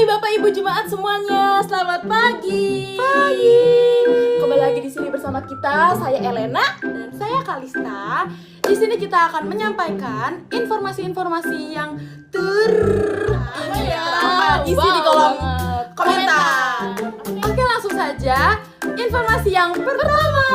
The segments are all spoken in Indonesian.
Hai Bapak Ibu Jemaat semuanya, selamat pagi. Kembali lagi di sini bersama kita, saya Elena dan saya Kalista. Di sini kita akan menyampaikan informasi-informasi yang terisi di kolom komentar. Oke, langsung saja. Informasi yang pertama.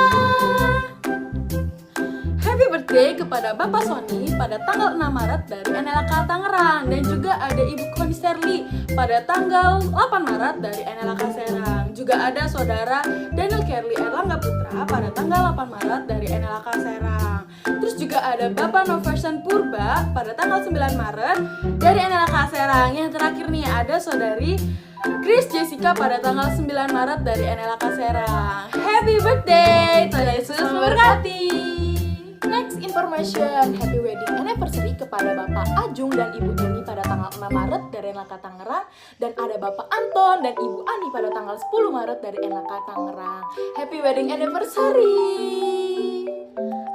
Happy birthday kepada Bapak Sony pada tanggal 6 Maret dari NLK Tangerang. Dan juga ada Ibu Koni Sterli pada tanggal 8 Maret dari NLK Serang. Juga ada Saudara Daniel Kerli Erlangga Putra pada tanggal 8 Maret dari NLK Serang. Terus juga ada Bapak Noverson Purba pada tanggal 9 Maret dari NLK Serang. Yang terakhir nih ada Saudari Chris Jessica pada tanggal 9 Maret dari NLK Serang. Happy birthday, Tuhan Yesus memberkati. Next information, happy wedding anniversary kepada Bapak Ajung dan Ibu Ini pada tanggal 6 Maret dari NLK Tangerang. Dan ada Bapak Anton dan Ibu Ani pada tanggal 10 Maret dari NLK Tangerang. Happy wedding anniversary.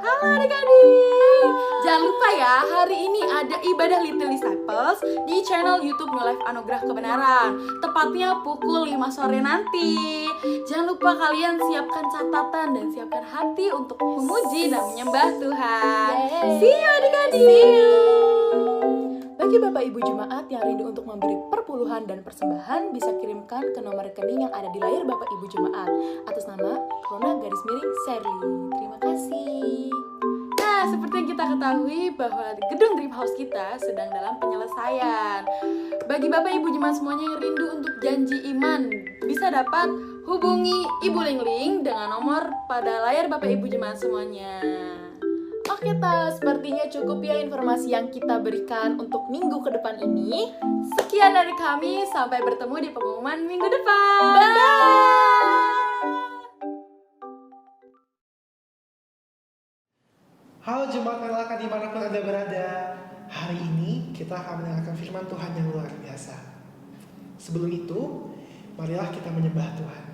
Halo adik-adik. Jangan lupa ya, hari ini ada ibadah Little Disciples di channel YouTube New Life Anugerah Kebenaran. Tepatnya pukul 5 sore nanti. Jangan lupa kalian siapkan catatan dan siapkan hati untuk memuji dan menyembah Tuhan. See you adik-adik. See you. Bagi Bapak Ibu Jemaat yang rindu untuk memberi perpuluhan dan persembahan, bisa kirimkan ke nomor rekening yang ada di layar Bapak Ibu Jemaat atas nama Rona_Sherly. Terima kasih. Nah, seperti yang kita ketahui bahwa gedung Dream House kita sedang dalam penyelesaian. Bagi Bapak Ibu Jemaat semuanya yang rindu untuk janji iman, bisa dapat hubungi Ibu Lingling dengan nomor pada layar Bapak Ibu Jemaat semuanya. Oke sepertinya cukup ya informasi yang kita berikan untuk minggu ke depan ini. Sekian dari kami, sampai bertemu di pengumuman minggu depan. Bye. Halo Jemaat NLK dimanapun Anda berada. Hari ini kita akan mendengarkan firman Tuhan yang luar biasa. Sebelum itu, marilah kita menyembah Tuhan.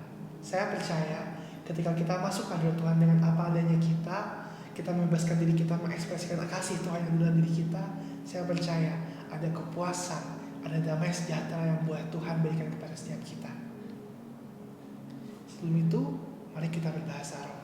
Saya percaya ketika kita masuk hadirat Tuhan dengan apa adanya kita membebaskan diri kita, mengekspresikan kasih Tuhan yang dalam diri kita. Saya percaya ada kepuasan, ada damai sejahtera yang boleh Tuhan berikan kepada setiap kita. Sebelum itu, mari kita berbahasa roh.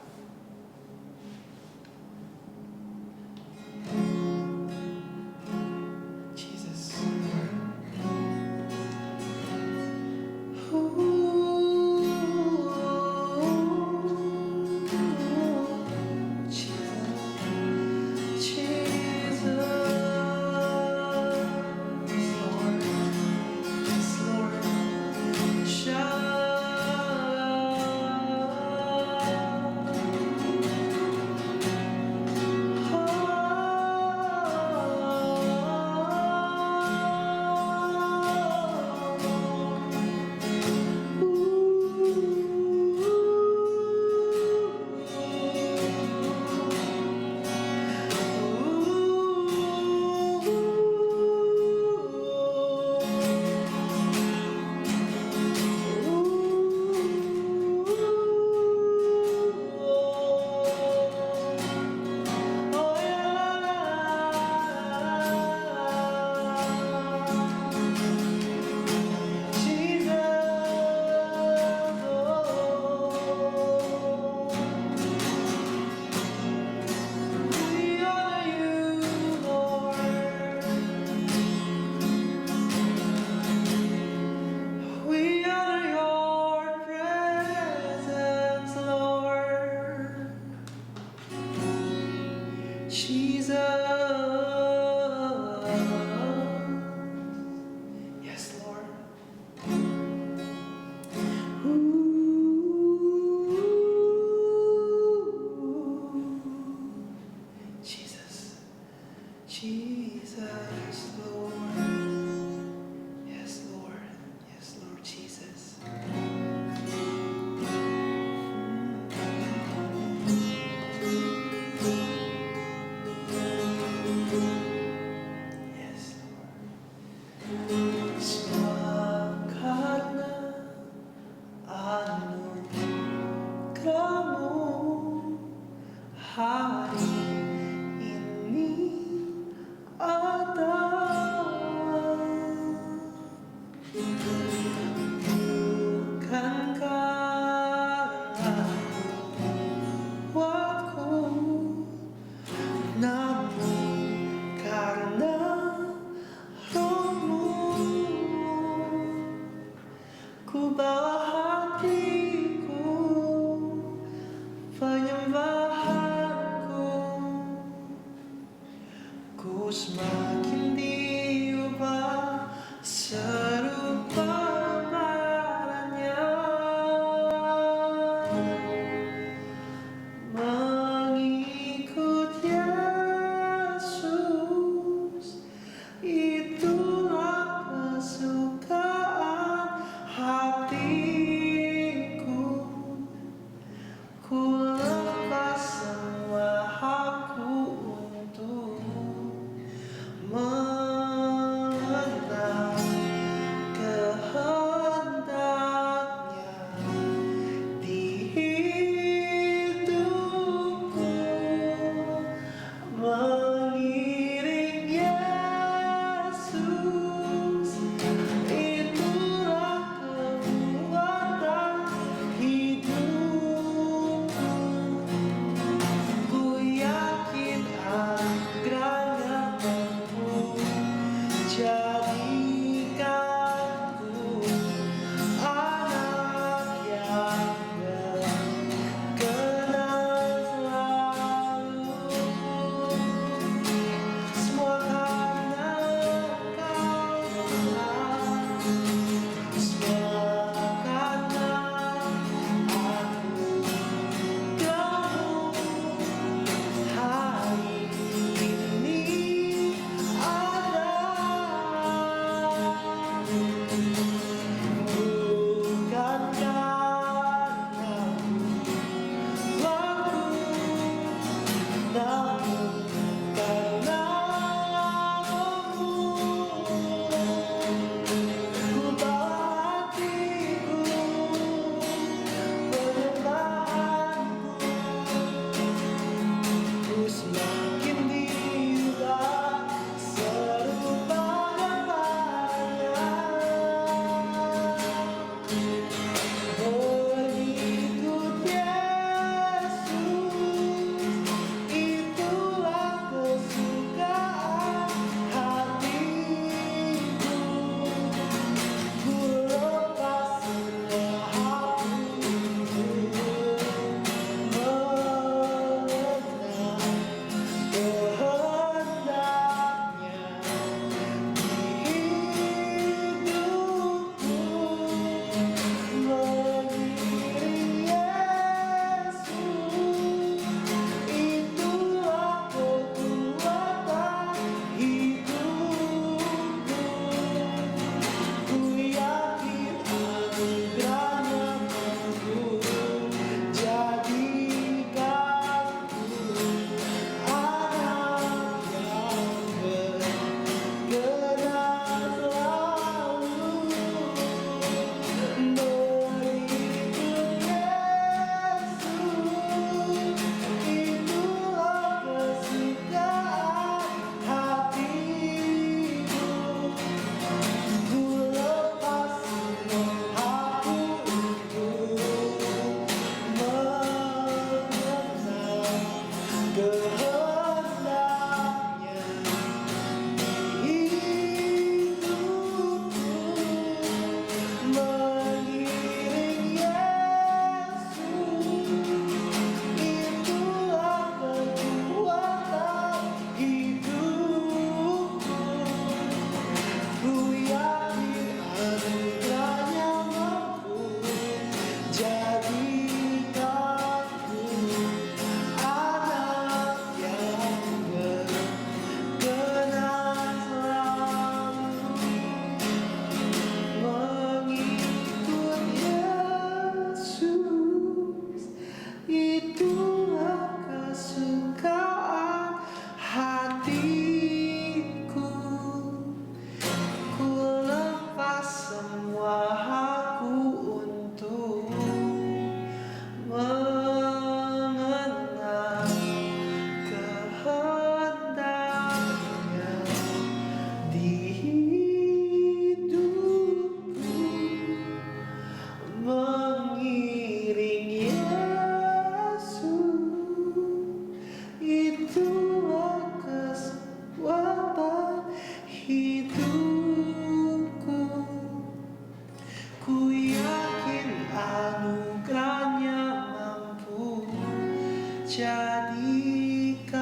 jadikanku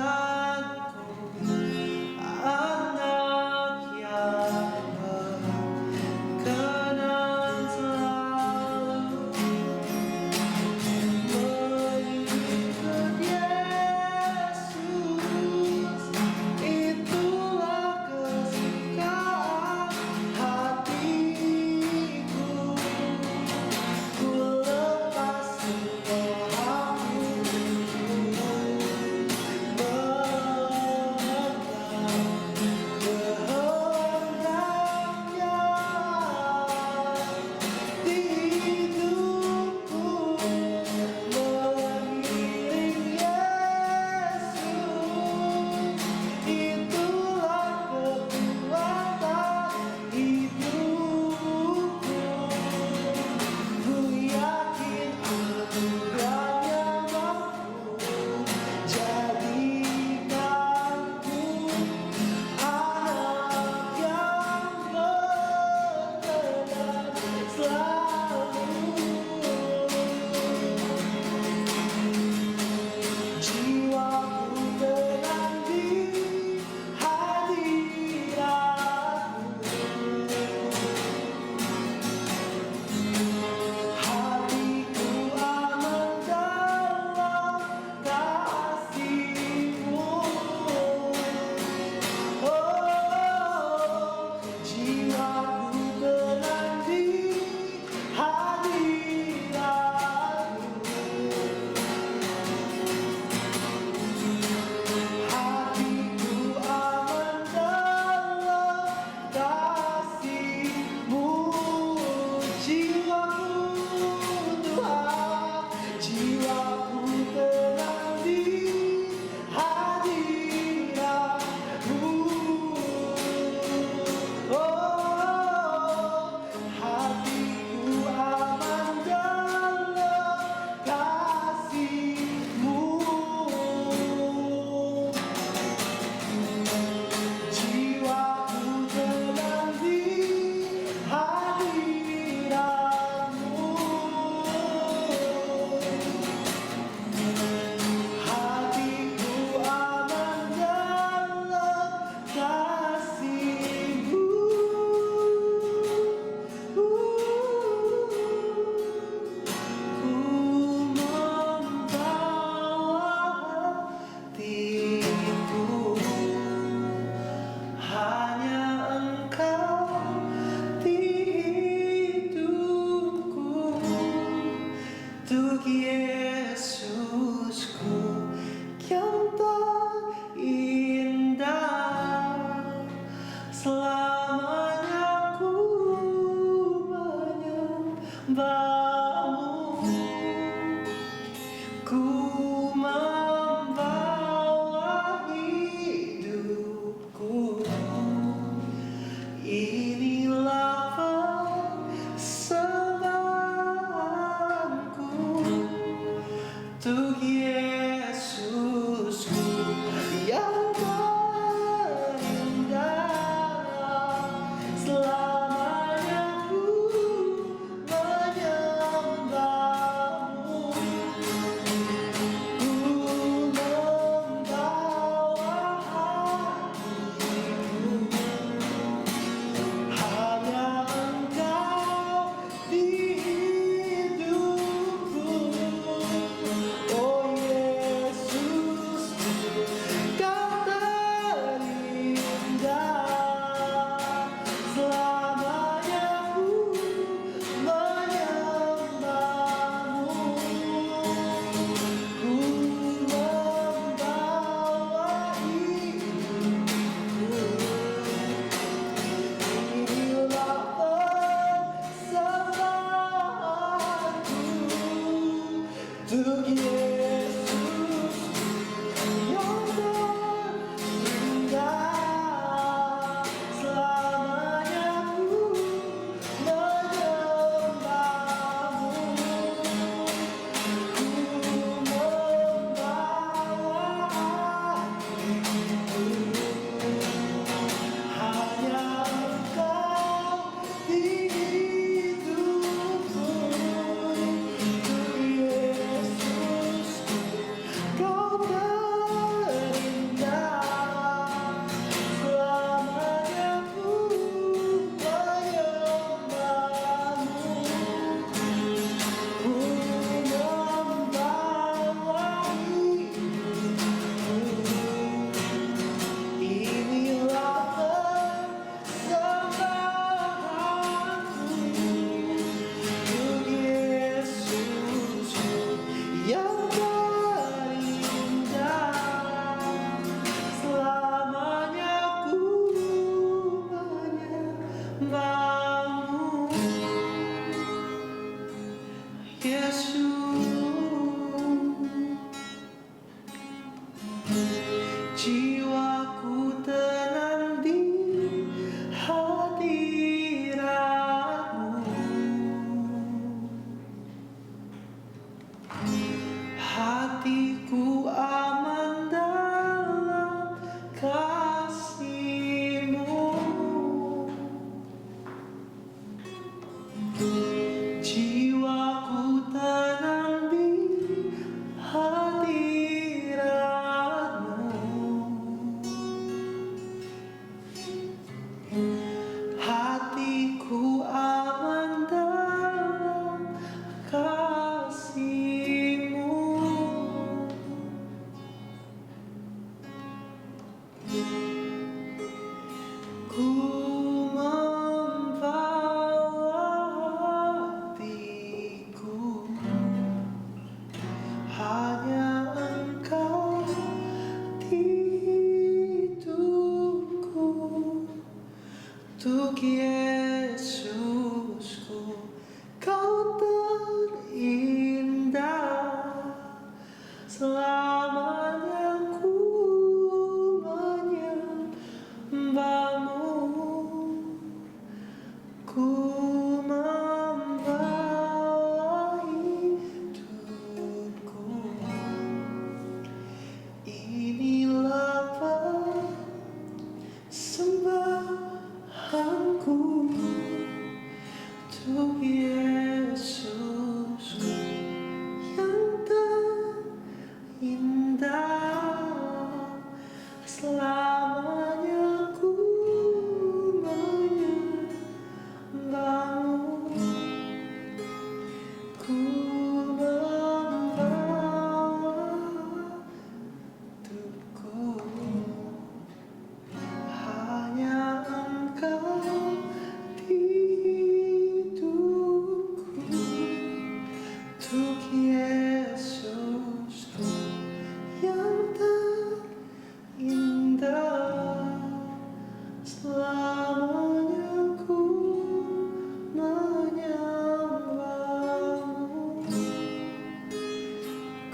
anak yang berkenan selalu mengikut Yesus. Itulah kesukaan hatiku. Ku lepas semua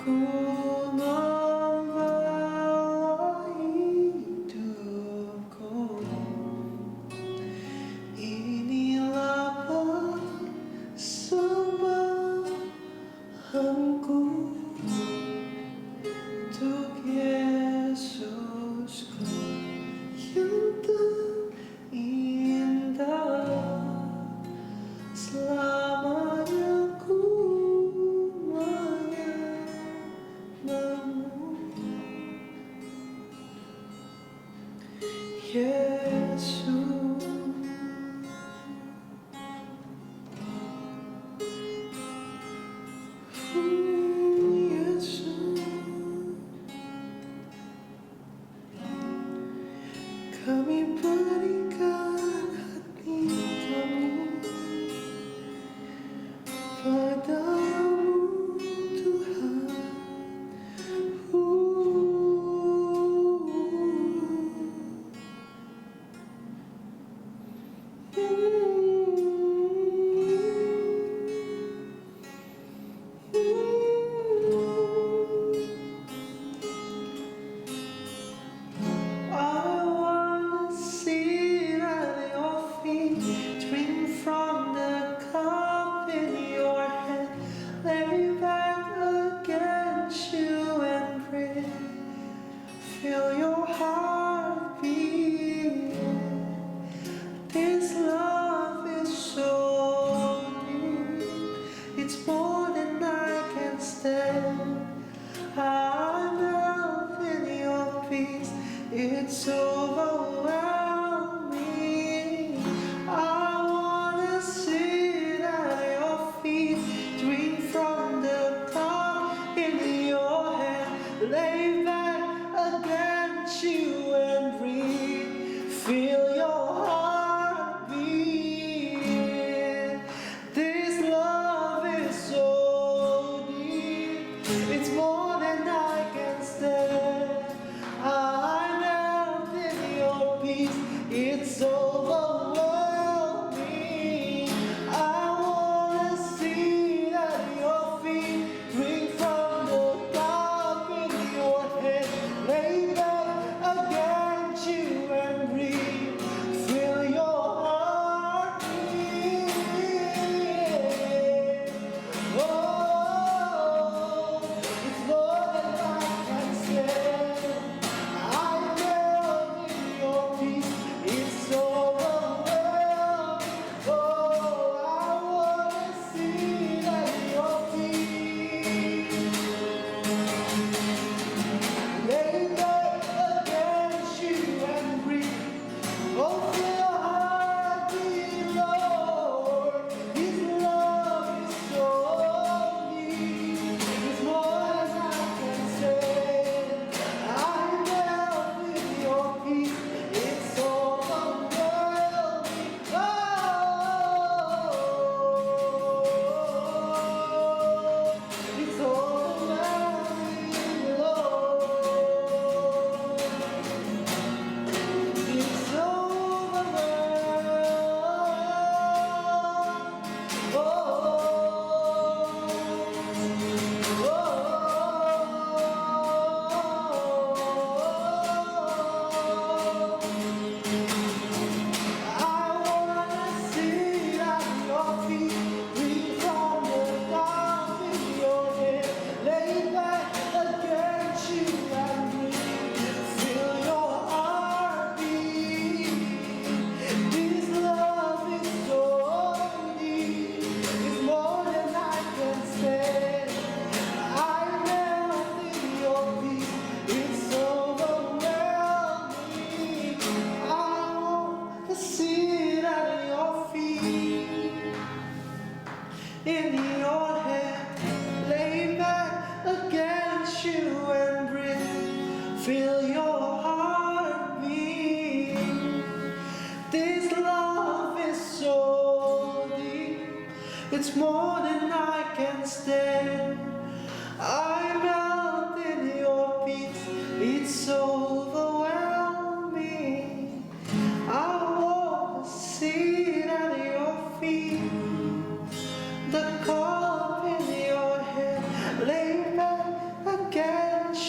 Ku membawa hidupku, inilah persembahanku untuk Yesusku yang terindah. Selamanya ku menyembahmu, Yesus. Yesus.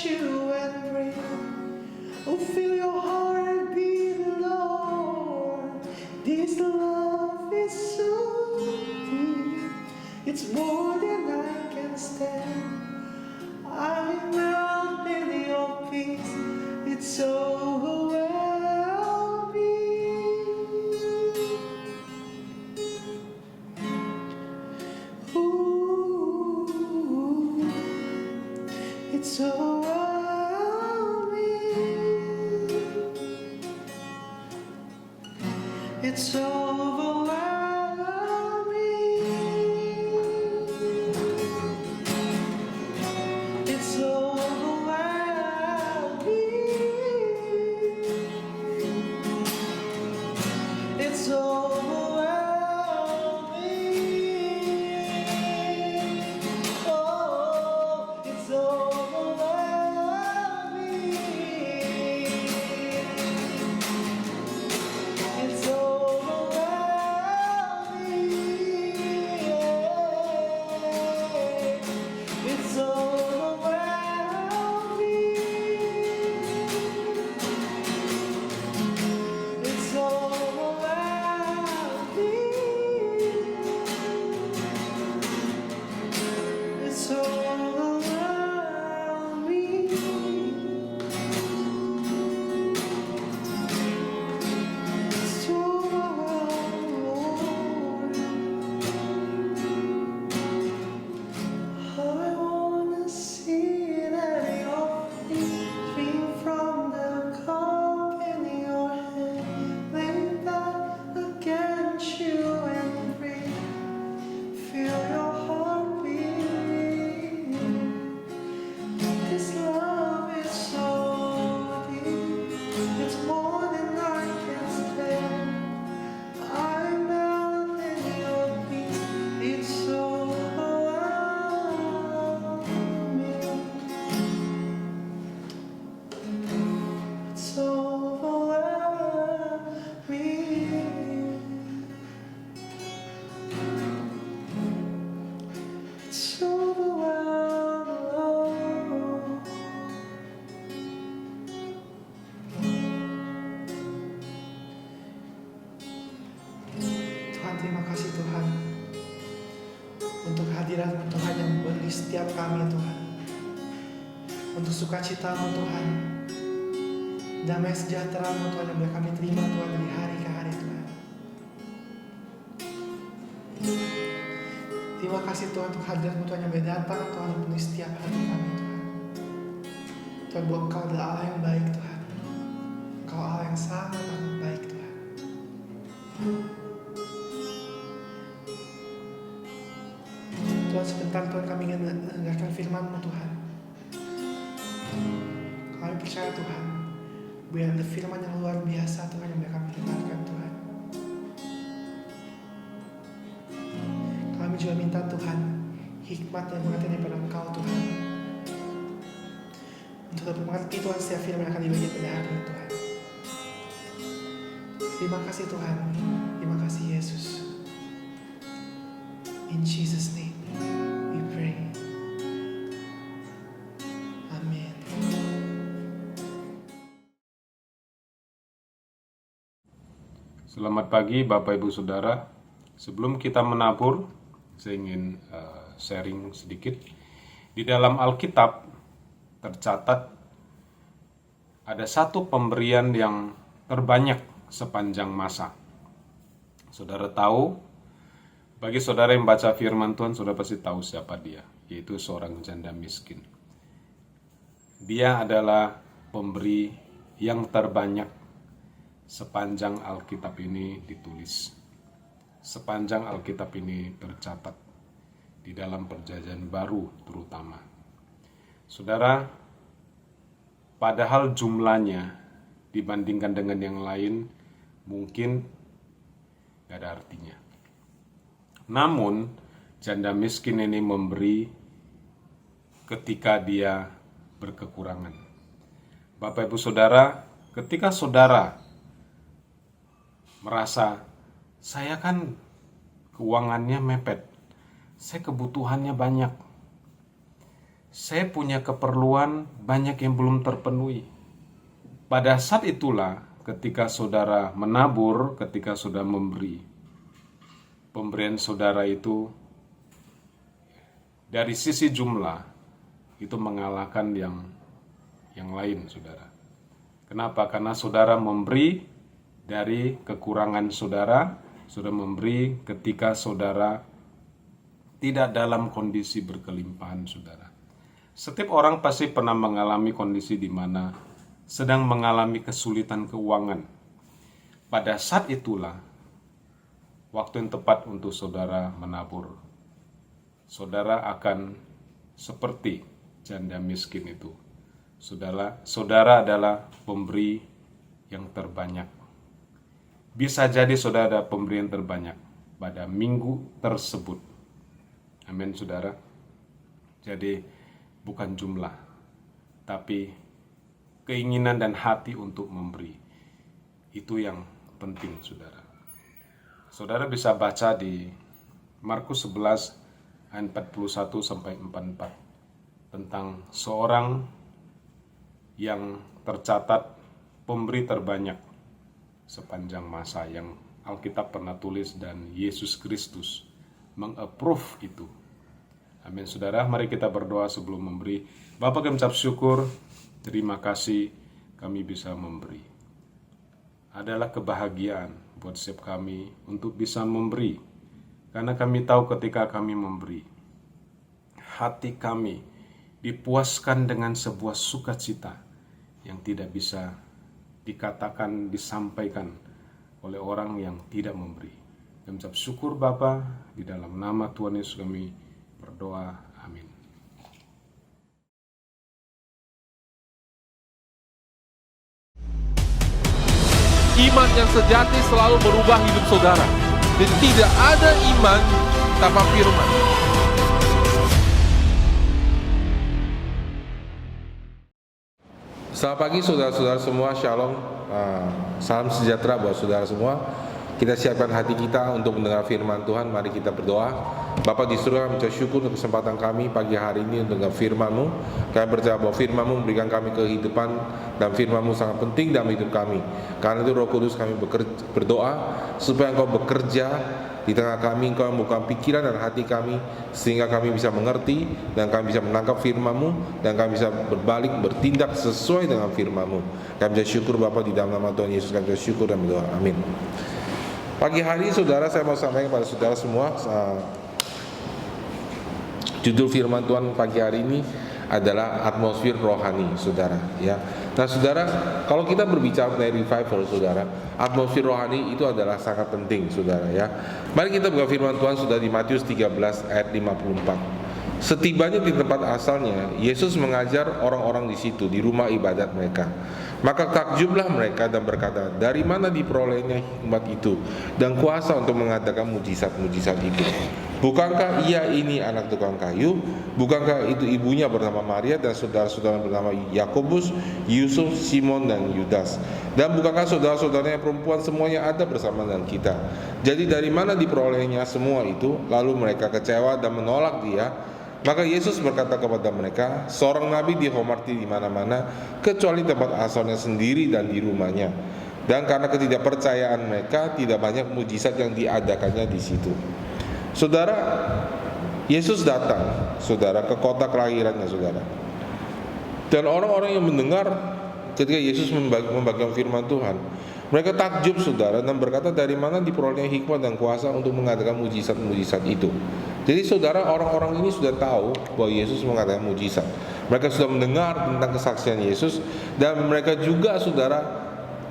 catch you and breathe. Oh, feel your heart beat, Lord. This love is so deep. It's more than I can stand. I melt in your peace. It's overwhelming. Ooh, it's overwhelming. It's overwhelming. It's overwhelming. It's overwhelming. Oh, it's overwhelming. It's overwhelming. It's overwhelming. It's overwhelming. It's overwhelming. It's overwhelming. I wanna sit at your feet, drink from the cup in your hand, lay back against you and breathe. Feel your heart beating. This love is so deep. It's more than I can stand. I melt in your peace. It's so overwhelming. It's overwhelming. It's overwhelming. Tuhan, terima kasih Tuhan untuk hadirat-Mu Tuhan yang beri setiap kami Tuhan, untuk sukacita-Mu Tuhan, damai sejahtera-Mu Tuhan yang boleh kami terima Tuhan dari hari ke hari Tuhan. Terima kasih Tuhan untuk hadirat-Mu Tuhan yang boleh datang Tuhan yang penuhi setiap hati kami Tuhan. Tuhan, bahwa Engkau adalah Allah yang baik Tuhan. Engkau Allah yang sangat amat baik Tuhan. Tuhan, sebentar Tuhan kami ingin mendengarkan firman-Mu Tuhan. Kami percaya Tuhan, biar ada firman yang luar biasa Tuhan yang boleh kami dengarkan Tuhan. Kami juga minta Tuhan, hikmat yang mengerti daripada Engkau Tuhan, untuk dapat mengerti Tuhan setiap firman yang akan dibagi pada hari ini Tuhan. Terima kasih Tuhan, terima kasih Yesus. In Jesus' name we pray. Amin. Selamat pagi Bapak Ibu Saudara. Sebelum kita menabur, saya ingin sharing sedikit. Di dalam Alkitab tercatat ada satu pemberian yang terbanyak sepanjang masa. Saudara tahu, bagi saudara yang baca firman Tuhan, saudara pasti tahu siapa dia, yaitu seorang janda miskin. Dia adalah pemberi yang terbanyak sepanjang Alkitab ini ditulis. Sepanjang Alkitab ini tercatat di dalam Perjanjian Baru terutama. Saudara, padahal jumlahnya dibandingkan dengan yang lain mungkin gak ada artinya. Namun, janda miskin ini memberi ketika dia berkekurangan. Bapak Ibu Saudara, ketika saudara merasa, saya kan keuangannya mepet, saya kebutuhannya banyak, saya punya keperluan banyak yang belum terpenuhi. Pada saat itulah ketika saudara menabur, ketika saudara memberi, pemberian saudara itu dari sisi jumlah itu mengalahkan yang lain, saudara. Kenapa? Karena saudara memberi dari kekurangan saudara memberi ketika saudara tidak dalam kondisi berkelimpahan, saudara. Setiap orang pasti pernah mengalami kondisi di mana sedang mengalami kesulitan keuangan. Pada saat itulah waktu yang tepat untuk saudara menabur. Saudara akan seperti janda miskin itu. Saudara adalah pemberi yang terbanyak. Bisa jadi saudara ada pemberian terbanyak pada minggu tersebut. Amin, saudara. Jadi bukan jumlah, tapi keinginan dan hati untuk memberi. Itu yang penting, saudara. Saudara bisa baca di Markus 11 ayat 41 sampai 44 tentang seorang yang tercatat pemberi terbanyak sepanjang masa yang Alkitab pernah tulis, dan Yesus Kristus meng-approve itu. Amin, saudara. Mari kita berdoa sebelum memberi. Bapa, kami ucap syukur, terima kasih kami bisa memberi. Adalah kebahagiaan buat setiap kami untuk bisa memberi, karena kami tahu ketika kami memberi, hati kami dipuaskan dengan sebuah sukacita yang tidak bisa dikatakan, disampaikan oleh orang yang tidak memberi. Kami ucap syukur Bapa, di dalam nama Tuhan Yesus kami berdoa, amin. Iman yang sejati selalu merubah hidup saudara, dan tidak ada iman tanpa firman. Selamat pagi saudara-saudara semua, shalom, salam sejahtera buat saudara semua. Kita siapkan hati kita untuk mendengar firman Tuhan. Mari kita berdoa. Bapa di surga, kami syukur untuk kesempatan kami pagi hari ini untuk mendengar firman-Mu. Kami percaya bahwa firman-Mu memberikan kami kehidupan, dan firman-Mu sangat penting dalam hidup kami. Karena itu Roh Kudus, kami berdoa supaya Engkau bekerja di tengah kami. Engkau membuka pikiran dan hati kami, sehingga kami bisa mengerti dan kami bisa menangkap firman-Mu, dan kami bisa berbalik, bertindak sesuai dengan firman-Mu. Kami bisa syukur Bapa, di dalam nama Tuhan Yesus kami bisa syukur dan berdoa, amin. Pagi hari saudara, saya mau sampaikan kepada saudara semua, judul firman Tuhan pagi hari ini adalah atmosfer rohani, saudara. Ya, nah saudara, kalau kita berbicara mengenai revival, saudara, atmosfer rohani itu adalah sangat penting, saudara. Ya, mari kita buka firman Tuhan sudah di Matius 13 ayat 54. Setibanya di tempat asalnya, Yesus mengajar orang-orang di situ, di rumah ibadat mereka. Maka takjublah mereka dan berkata, dari mana diperolehnya hikmat itu dan kuasa untuk mengadakan mujizat-mujizat itu? Bukankah ia ini anak tukang kayu? Bukankah itu ibunya bernama Maria dan saudara-saudara bernama Yakobus, Yusuf, Simon, dan Yudas? Dan bukankah saudara-saudaranya perempuan semuanya ada bersama dengan kita? Jadi dari mana diperolehnya semua itu? Lalu mereka kecewa dan menolak dia. Maka Yesus berkata kepada mereka, seorang nabi dihormati di mana-mana, kecuali tempat asalnya sendiri dan di rumahnya. Dan karena ketidakpercayaan mereka, tidak banyak mujizat yang diadakannya di situ. Saudara, Yesus datang, saudara, ke kota kelahirannya, saudara. Dan orang-orang yang mendengar ketika Yesus membagikan firman Tuhan, mereka takjub, saudara, dan berkata, dari mana diperolehnya hikmat dan kuasa untuk mengadakan mujizat-mujizat itu? Jadi saudara, orang-orang ini sudah tahu bahwa Yesus mengadakan mujizat. Mereka sudah mendengar tentang kesaksian Yesus, dan mereka juga, saudara,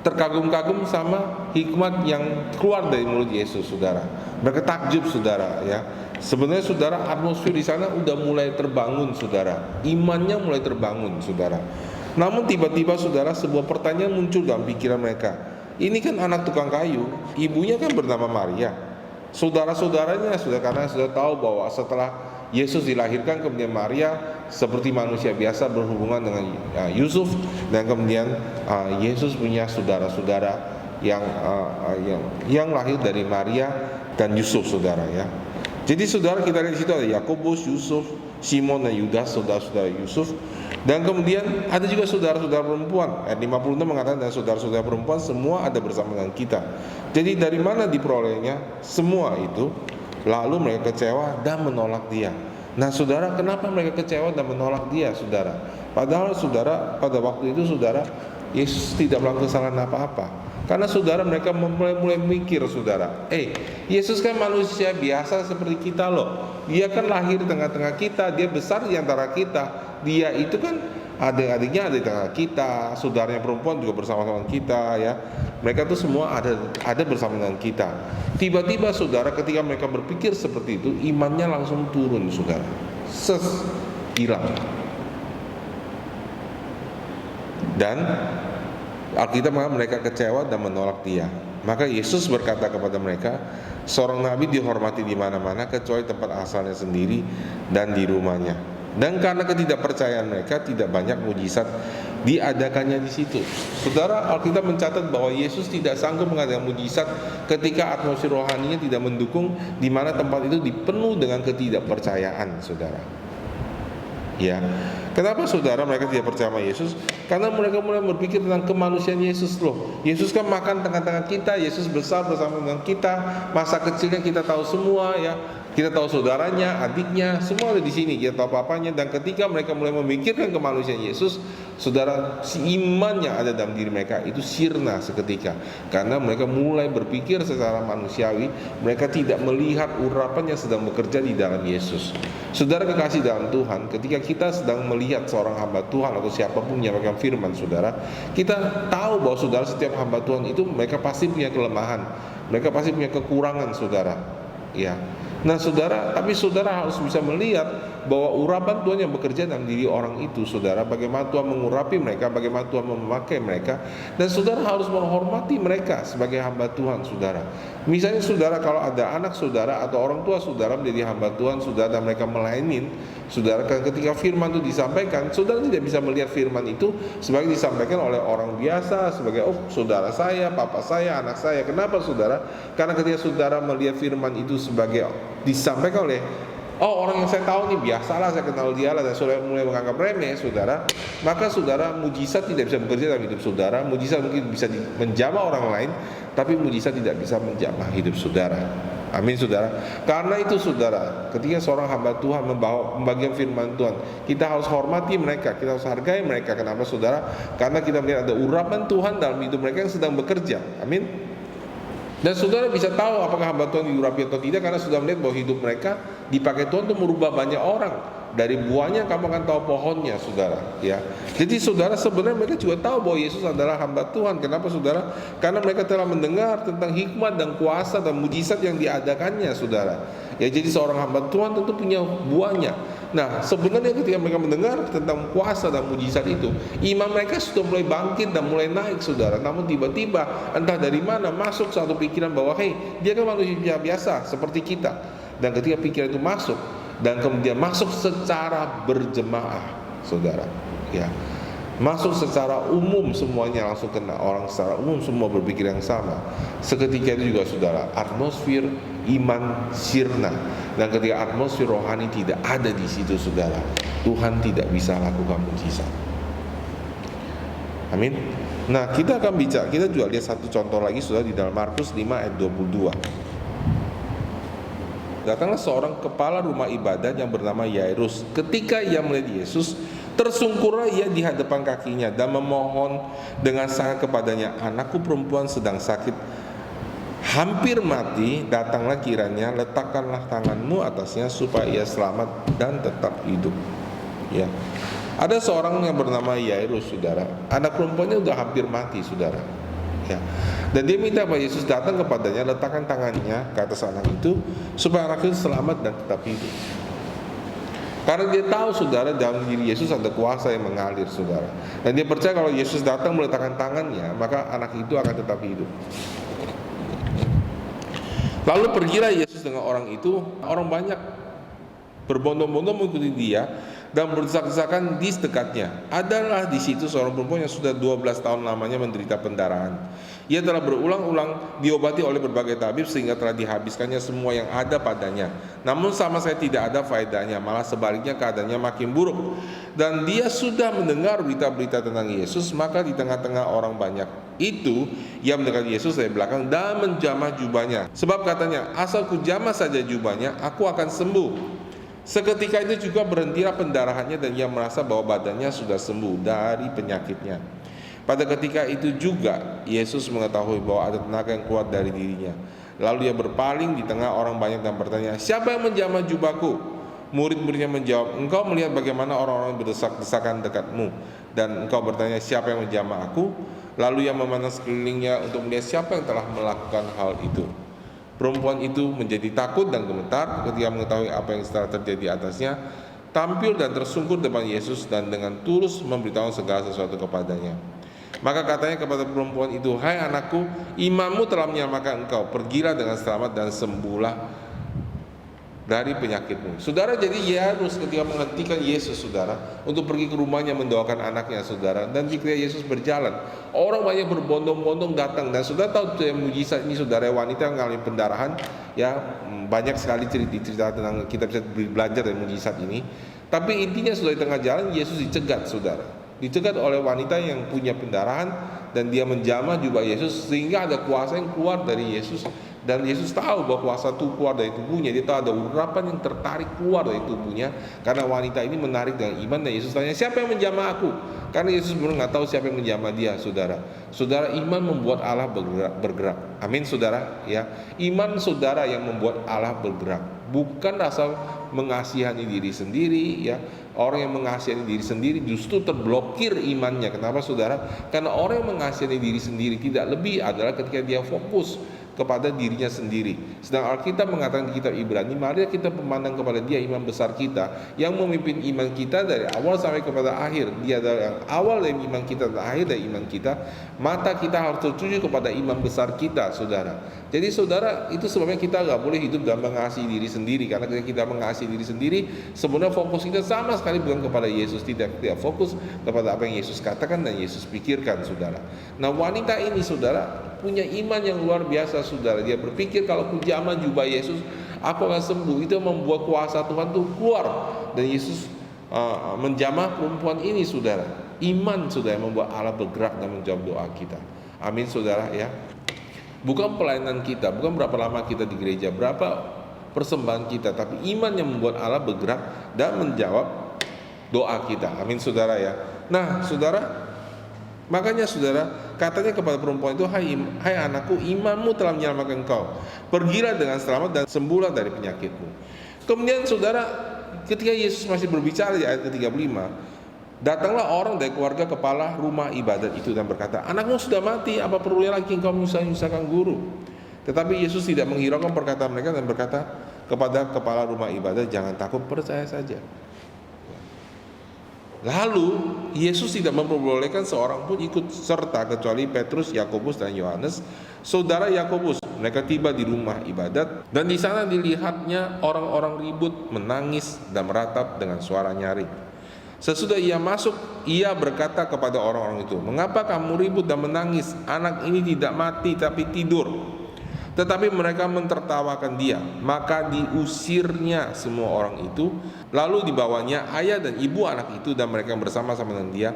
terkagum-kagum sama hikmat yang keluar dari mulut Yesus, saudara. Mereka takjub, saudara, ya. Sebenarnya saudara, atmosfer di sana udah mulai terbangun, saudara. Imannya mulai terbangun, saudara. Namun tiba-tiba, saudara, sebuah pertanyaan muncul dalam pikiran mereka. Ini kan anak tukang kayu, ibunya kan bernama Maria. Saudara-saudaranya sudah, karena sudah tahu bahwa setelah Yesus dilahirkan, kemudian Maria seperti manusia biasa berhubungan dengan Yusuf, dan kemudian Yesus punya saudara-saudara yang lahir dari Maria dan Yusuf, saudara, ya. Jadi saudara, kita lihat di situ ada Yakobus, Yusuf, Simon dan Yudas, saudara-saudara Yusuf. Dan kemudian ada juga saudara-saudara perempuan. Ayat 56 mengatakan dan saudara-saudara perempuan semua ada bersama dengan kita. Jadi dari mana diperolehnya semua itu? Lalu mereka kecewa dan menolak dia. Nah saudara, kenapa mereka kecewa dan menolak dia saudara? Padahal saudara, pada waktu itu saudara, Yesus tidak melakukan kesalahan apa-apa. Karena saudara, mereka mulai mikir saudara, Yesus kan manusia biasa seperti kita loh. Dia kan lahir di tengah-tengah kita, dia besar di antara kita. Dia itu kan adik-adiknya ada di tengah kita, saudaranya perempuan juga bersama-sama kita ya. Mereka tuh semua ada bersama dengan kita. Tiba-tiba saudara, ketika mereka berpikir seperti itu, imannya langsung turun saudara. Hilang. Dan Alkitab mengatakan mereka kecewa dan menolak dia. Maka Yesus berkata kepada mereka, seorang nabi dihormati di mana-mana kecuali tempat asalnya sendiri dan di rumahnya. Dan karena ketidakpercayaan mereka, tidak banyak mujizat diadakannya di situ. Saudara, Alkitab mencatat bahwa Yesus tidak sanggup mengadakan mujizat ketika atmosfer rohaninya tidak mendukung, di mana tempat itu dipenuhi dengan ketidakpercayaan, saudara. Ya, kenapa saudara mereka tidak percaya sama Yesus? Karena mereka mulai berpikir tentang kemanusiaan Yesus loh. Yesus kan makan tengah-tengah kita, Yesus besar bersama dengan kita, masa kecilnya kita tahu semua ya. Kita tahu saudaranya, adiknya, semua ada di sini. Kita tahu papanya. Dan ketika mereka mulai memikirkan kemanusiaan Yesus, saudara, si iman yang ada dalam diri mereka itu sirna seketika. Karena mereka mulai berpikir secara manusiawi. Mereka tidak melihat urapan yang sedang bekerja di dalam Yesus. Saudara kekasih dalam Tuhan, ketika kita sedang melihat seorang hamba Tuhan atau siapapun yang menyampaikan firman saudara, kita tahu bahwa saudara, setiap hamba Tuhan itu mereka pasti punya kelemahan. Mereka pasti punya kekurangan saudara. Ya. Nah saudara, tapi saudara harus bisa melihat bahwa urapan Tuhan yang bekerja dalam diri orang itu saudara, bagaimana Tuhan mengurapi mereka, bagaimana Tuhan memakai mereka. Dan saudara harus menghormati mereka sebagai hamba Tuhan saudara. Misalnya saudara, kalau ada anak saudara atau orang tua saudara menjadi hamba Tuhan saudara dan mereka melayanin saudara, ketika firman itu disampaikan, saudara tidak bisa melihat firman itu sebagai disampaikan oleh orang biasa, sebagai saudara saya, papa saya, anak saya. Kenapa saudara? Karena ketika saudara melihat firman itu sebagai disampaikan oleh orang yang saya tahu nih, biasalah, saya kenal dia lah, dan saudara mulai menganggap remeh saudara, maka saudara, mujizat tidak bisa bekerja dalam hidup saudara. Mujizat mungkin bisa menjamah orang lain, tapi mujizat tidak bisa menjamah hidup saudara. Amin saudara. Karena itu saudara, ketika seorang hamba Tuhan membagikan firman Tuhan, kita harus hormati mereka, kita harus hargai mereka. Kenapa saudara? Karena kita melihat ada urapan Tuhan dalam hidup mereka yang sedang bekerja. Amin. Dan saudara bisa tahu apakah hamba Tuhan diurapi atau tidak, karena sudah melihat bahwa hidup mereka dipakai Tuhan untuk merubah banyak orang. Dari buahnya kamu akan tahu pohonnya saudara ya. Jadi saudara, sebenarnya mereka juga tahu bahwa Yesus adalah hamba Tuhan. Kenapa saudara? Karena mereka telah mendengar tentang hikmat dan kuasa dan mujizat yang diadakannya saudara ya. Jadi seorang hamba Tuhan tentu punya buahnya. Nah sebenarnya ketika mereka mendengar tentang kuasa dan mujizat itu, iman mereka sudah mulai bangkit dan mulai naik saudara. Namun tiba-tiba entah dari mana masuk satu pikiran bahwa dia kan manusia biasa seperti kita. Dan ketika pikiran itu masuk, dan kemudian masuk secara berjemaah saudara ya, masuk secara umum, semuanya langsung kena, orang secara umum semua berpikir yang sama. Seketika itu juga saudara, atmosfer iman sirna. Dan ketika atmosfer rohani tidak ada di situ saudara, Tuhan tidak bisa lakukan mujizat. Amin. Nah kita akan bicara, kita juga lihat satu contoh lagi saudara di dalam Markus 5 ayat 22. Datanglah seorang kepala rumah ibadat yang bernama Yairus. Ketika ia melihat Yesus, tersungkurlah ia di hadapan kakinya dan memohon dengan sangat kepadanya, anakku perempuan sedang sakit, hampir mati. Datanglah kiranya, letakkanlah tanganmu atasnya supaya ia selamat dan tetap hidup. Ya, ada seorang yang bernama Yairus saudara, anak perempuannya sudah hampir mati saudara. Ya. Dan dia minta bahwa Yesus datang kepadanya, letakkan tangannya ke atas anak itu supaya anak itu selamat dan tetap hidup. Karena dia tahu saudara, dalam diri Yesus ada kuasa yang mengalir saudara. Dan dia percaya kalau Yesus datang meletakkan tangannya, maka anak itu akan tetap hidup. Lalu pergilah Yesus dengan orang itu. Orang banyak berbondong-bondong mengikuti dia dan berdesak-desakan di dekatnya. Adalah di situ seorang perempuan yang sudah 12 tahun lamanya menderita pendarahan. Ia telah berulang-ulang diobati oleh berbagai tabib sehingga telah dihabiskannya semua yang ada padanya. Namun sama saya tidak ada faedahnya, malah sebaliknya keadaannya makin buruk. Dan dia sudah mendengar berita-berita tentang Yesus, maka di tengah-tengah orang banyak itu ia mendekati Yesus dari belakang dan menjamah jubahnya. Sebab katanya, asal ku jamah saja jubahnya, aku akan sembuh. Seketika itu juga berhentilah pendarahannya dan ia merasa bahwa badannya sudah sembuh dari penyakitnya. Pada ketika itu juga Yesus mengetahui bahwa ada tenaga yang keluar dari dirinya. Lalu ia berpaling di tengah orang banyak dan bertanya, siapa yang menjamah jubahku? Murid-muridnya menjawab, engkau melihat bagaimana orang-orang berdesak-desakan dekatmu, dan engkau bertanya, siapa yang menjamah aku? Lalu ia memandang sekelilingnya untuk melihat siapa yang telah melakukan hal itu. Perempuan itu menjadi takut dan gemetar ketika mengetahui apa yang telah terjadi atasnya, tampil dan tersungkur depan Yesus dan dengan tulus memberitahu segala sesuatu kepadanya. Maka katanya kepada perempuan itu, hai anakku, imanmu telah menyelamatkan engkau, pergilah dengan selamat dan sembuhlah dari penyakitmu. Saudara, jadi Yairus ketika menghentikan Yesus, saudara, untuk pergi ke rumahnya mendoakan anaknya, saudara, dan ketika Yesus berjalan, orang banyak berbondong-bondong datang, dan saudara tahu mujizat ini, saudara, wanita yang mengalami pendarahan, ya banyak sekali cerita tentang, kita bisa belajar dari mujizat ini. Tapi intinya sudah di tengah jalan Yesus dicegat, saudara, dicegat oleh wanita yang punya pendarahan, dan dia menjamah jubah Yesus sehingga ada kuasa yang keluar dari Yesus. Dan Yesus tahu bahwa kuasa itu keluar dari tubuhnya. Dia tahu ada urapan yang tertarik keluar dari tubuhnya karena wanita ini menarik dengan iman. Dan Yesus tanya, siapa yang menjamah aku? Karena Yesus belum nggak tahu siapa yang menjamah dia, saudara. Saudara, iman membuat Allah bergerak. Amin, saudara. Ya, iman saudara yang membuat Allah bergerak. Bukan rasa mengasihani diri sendiri, ya. Orang yang mengasihani diri sendiri justru terblokir imannya. Kenapa, saudara? Karena orang yang mengasihani diri sendiri tidak lebih adalah ketika dia fokus kepada dirinya sendiri. Sedang Alkitab mengatakan di kitab Ibrani, mari kita memandang kepada Dia, imam besar kita, yang memimpin iman kita dari awal sampai kepada akhir. Dia adalah yang awal dari iman kita dan akhir dari iman kita. Mata kita harus tertuju kepada imam besar kita, saudara. Jadi saudara, itu sebabnya kita gak boleh hidup dan mengasihi diri sendiri. Karena ketika kita mengasihi diri sendiri, sebenarnya fokus kita sama sekali bukan kepada Yesus. Tidak fokus kepada apa yang Yesus katakan dan Yesus pikirkan, saudara. Nah, wanita ini, saudara, punya iman yang luar biasa, saudara. Dia berpikir kalau ku jamah jubah Yesus, aku akan sembuh. Itu membuat kuasa Tuhan itu keluar. Dan Yesus menjamah perempuan ini, saudara. Iman, saudara, yang membuat Allah bergerak dan menjawab doa kita. Amin, saudara, ya. Bukan pelayanan kita, bukan berapa lama kita di gereja, berapa persembahan kita, tapi iman yang membuat Allah bergerak dan menjawab doa kita. Amin, saudara, ya. Nah, saudara, makanya saudara, katanya kepada perempuan itu, hai anakku, imanmu telah menyelamatkan engkau, pergilah dengan selamat dan sembuhlah dari penyakitmu. Kemudian saudara, ketika Yesus masih berbicara di ayat ke-35, datanglah orang dari keluarga kepala rumah ibadat itu dan berkata, anakmu sudah mati, apa perlunya lagi engkau menyusahkan guru? Tetapi Yesus tidak menghiraukan perkataan mereka dan berkata kepada kepala rumah ibadat, jangan takut, percaya saja. Lalu Yesus tidak memperbolehkan seorang pun ikut serta kecuali Petrus, Yakobus dan Yohanes, saudara Yakobus. Mereka tiba di rumah ibadat dan di sana dilihatnya orang-orang ribut, menangis dan meratap dengan suara nyaring. Sesudah ia masuk, ia berkata kepada orang-orang itu, mengapa kamu ribut dan menangis? Anak ini tidak mati tapi tidur. Tetapi mereka mentertawakan dia. Maka diusirnya semua orang itu. Lalu dibawanya ayah dan ibu anak itu dan mereka bersama-sama dengan dia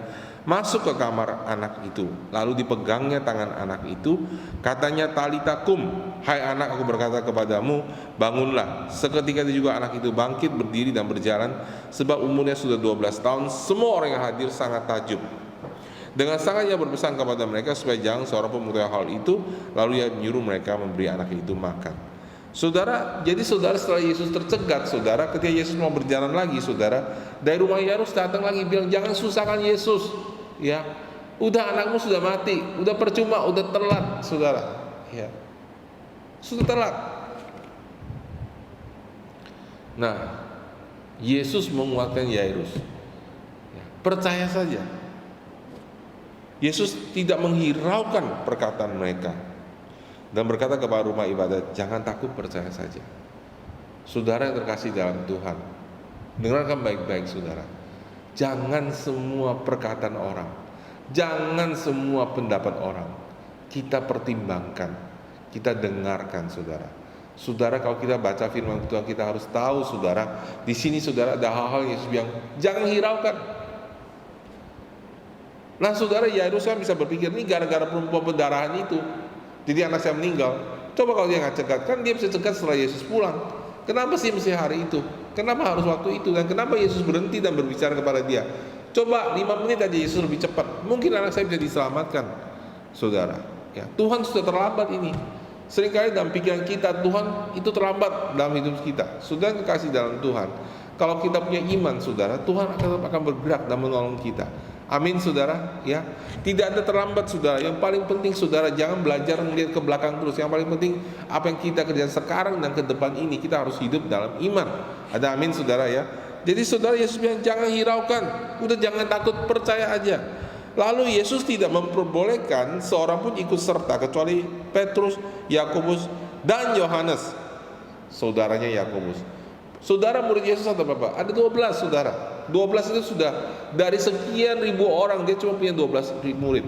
masuk ke kamar anak itu. Lalu dipegangnya tangan anak itu. Katanya, talita kum, hai anak, aku berkata kepadamu, bangunlah. Seketika itu juga anak itu bangkit, berdiri dan berjalan. Sebab umurnya sudah 12 tahun. Semua orang yang hadir sangat takjub. Dengan sangat ia berpesan kepada mereka supaya jangan seorang pun mengetahui hal itu. Lalu ia menyuruh mereka memberi anak itu makan. Saudara, jadi saudara, setelah Yesus tercegat, saudara, ketika Yesus mau berjalan lagi, saudara, dari rumah Yairus datang lagi bilang, jangan susahkan Yesus, ya. Udah, anakmu sudah mati, udah percuma, udah telat, saudara, ya. Sudah telat. Nah, Yesus menguatkan Yairus, ya, percaya saja. Yesus tidak menghiraukan perkataan mereka dan berkata kepada rumah ibadat, jangan takut, percaya saja. Saudara yang terkasih dalam Tuhan, dengarkan baik-baik, saudara. Jangan semua perkataan orang, jangan semua pendapat orang, kita pertimbangkan, kita dengarkan, saudara. Saudara, kalau kita baca firman Tuhan, kita harus tahu, saudara, di sini saudara ada hal-hal yang Yesus bilang, jangan hiraukan. Nah, saudara, Yairus kan bisa berpikir, ini gara-gara perempuan pendarahan itu, jadi anak saya meninggal. Coba kalau dia nggak cegat, kan dia bisa cegat setelah Yesus pulang. Kenapa sih mesti hari itu? Kenapa harus waktu itu? Dan kenapa Yesus berhenti dan berbicara kepada dia? Coba 5 menit aja Yesus lebih cepat, mungkin anak saya bisa diselamatkan, saudara. Ya, Tuhan sudah terlambat ini. Seringkali dalam pikiran kita, Tuhan itu terlambat dalam hidup kita. Sudah kekasih dalam Tuhan, kalau kita punya iman, saudara, Tuhan akan bergerak dan menolong kita. Amin, saudara. Ya, tidak ada terlambat, saudara. Yang paling penting, saudara, jangan belajar melihat ke belakang terus. Yang paling penting, apa yang kita kerjakan sekarang dan ke depan ini, kita harus hidup dalam iman. Ada amin, saudara, ya. Jadi, saudara, Yesus bilang jangan hiraukan, udah jangan takut, percaya aja. Lalu Yesus tidak memperbolehkan seorang pun ikut serta kecuali Petrus, Yakobus, dan Yohanes, saudaranya Yakobus. Saudara, murid Yesus ada berapa? Ada 12, saudara. 12 itu sudah dari sekian ribu orang, dia cuma punya 12 murid.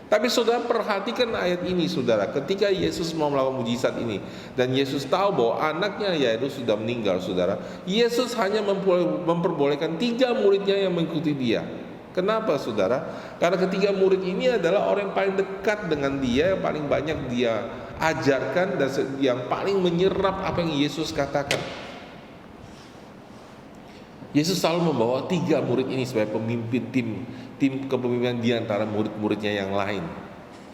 Tapi saudara perhatikan ayat ini, saudara. Ketika Yesus mau melakukan mujizat ini, dan Yesus tahu bahwa anaknya Yairus sudah meninggal, saudara, Yesus hanya memperbolehkan 3 muridnya yang mengikuti dia. Kenapa, saudara? Karena ketiga murid ini adalah orang yang paling dekat dengan dia, yang paling banyak dia ajarkan, dan yang paling menyerap apa yang Yesus katakan. Yesus selalu membawa 3 murid ini sebagai pemimpin tim kepemimpinan di antara murid-muridnya yang lain.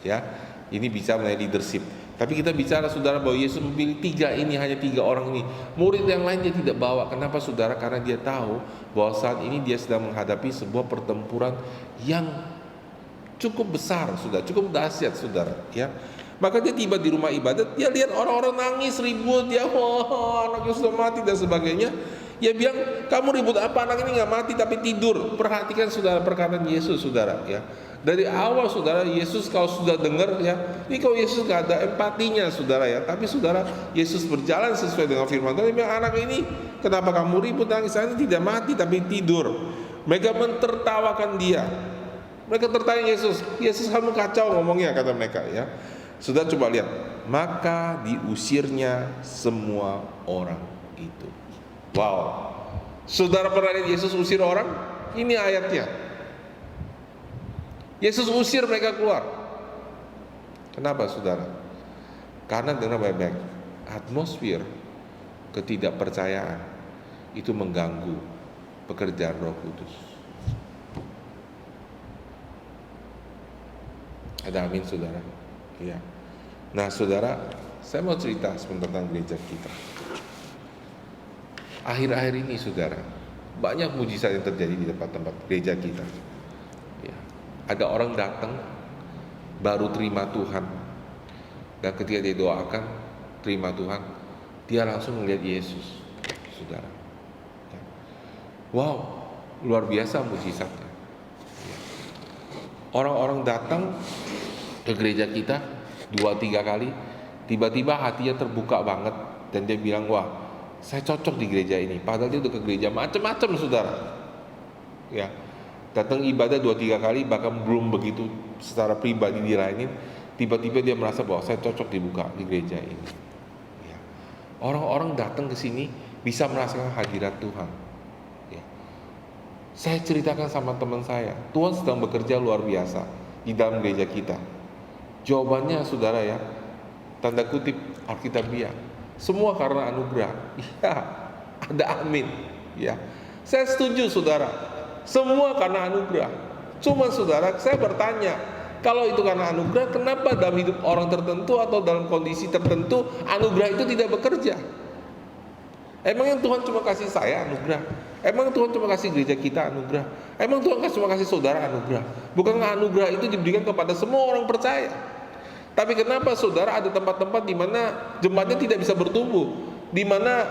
Ya, ini bicara mengenai leadership. Tapi kita bicara, saudara, bahwa Yesus memilih 3 ini, hanya 3 orang ini. Murid yang lain dia tidak bawa. Kenapa, saudara? Karena dia tahu bahwa saat ini dia sedang menghadapi sebuah pertempuran yang cukup besar, saudara, cukup dahsyat, saudara. Ya, maka dia tiba di rumah ibadat, dia lihat orang-orang nangis, ribut, dia anaknya sudah mati dan sebagainya. Dia bilang, kamu ribut apa? Anak ini nggak mati tapi tidur. Perhatikan, saudara, perkataan Yesus, saudara. Ya, dari awal, saudara, Yesus kalau sudah dengar, ya, ini kalau Yesus nggak ada empatinya, saudara, ya. Tapi, saudara, Yesus berjalan sesuai dengan firman Tuhan. Dia bilang, anak ini kenapa kamu ribut, nangis? Ini tidak mati tapi tidur. Mereka mentertawakan dia. Mereka tertawa Yesus. Yesus, kamu kacau ngomongnya, kata mereka, ya. Sudah, coba lihat. Maka diusirnya semua orang itu. Wow, saudara, pernah lihat Yesus usir orang? Ini ayatnya. Yesus usir mereka keluar. Kenapa, saudara? Karena, dengar baik-baik, atmosfer ketidakpercayaan itu mengganggu pekerjaan Roh Kudus. Ada amin, saudara? Iya. Nah, saudara, saya mau cerita sebentar tentang gereja kita. Akhir-akhir ini, saudara, banyak mujizat yang terjadi di tempat-tempat gereja kita. Ya, ada orang datang baru terima Tuhan, dan ketika dia doakan terima Tuhan, dia langsung melihat Yesus, saudara. Ya. Wow, luar biasa mujizatnya. Ya. Orang-orang datang ke gereja kita 2-3 kali, tiba-tiba hatinya terbuka banget, dan dia bilang, wah, saya cocok di gereja ini. Padahal dia udah ke gereja macam-macam, saudara. Ya, datang ibadah 2-3 kali, bahkan belum begitu secara pribadi dilayani. Tiba-tiba dia merasa bahwa saya cocok dibuka di gereja ini. Ya. Orang-orang datang ke sini bisa merasakan hadirat Tuhan. Ya. Saya ceritakan sama teman saya, Tuhan sedang bekerja luar biasa di dalam gereja kita. Jawabannya, saudara, ya, tanda kutip Alkitabiah, semua karena anugerah. Ya, ada amin. Ya, saya setuju, saudara. Semua karena anugerah. Cuma, saudara, saya bertanya, kalau itu karena anugerah, kenapa dalam hidup orang tertentu atau dalam kondisi tertentu anugerah itu tidak bekerja? Emang yang Tuhan cuma kasih saya anugerah? Emang Tuhan cuma kasih gereja kita anugerah? Emang Tuhan cuma kasih saudara anugerah? Bukankah anugerah itu diberikan kepada semua orang percaya? Tapi kenapa, saudara, ada tempat-tempat di mana jemaatnya tidak bisa bertumbuh, di mana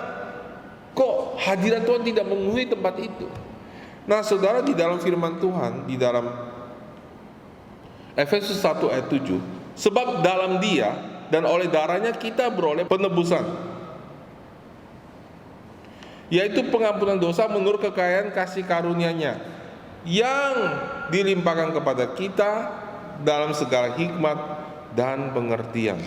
kok hadirat Tuhan tidak memenuhi tempat itu? Nah, saudara, di dalam firman Tuhan, di dalam Efesus 1 ayat 7, sebab dalam Dia dan oleh darahnya kita beroleh penebusan, yaitu pengampunan dosa menurut kekayaan kasih karunia-Nya yang dilimpahkan kepada kita dalam segala hikmat dan pengertian.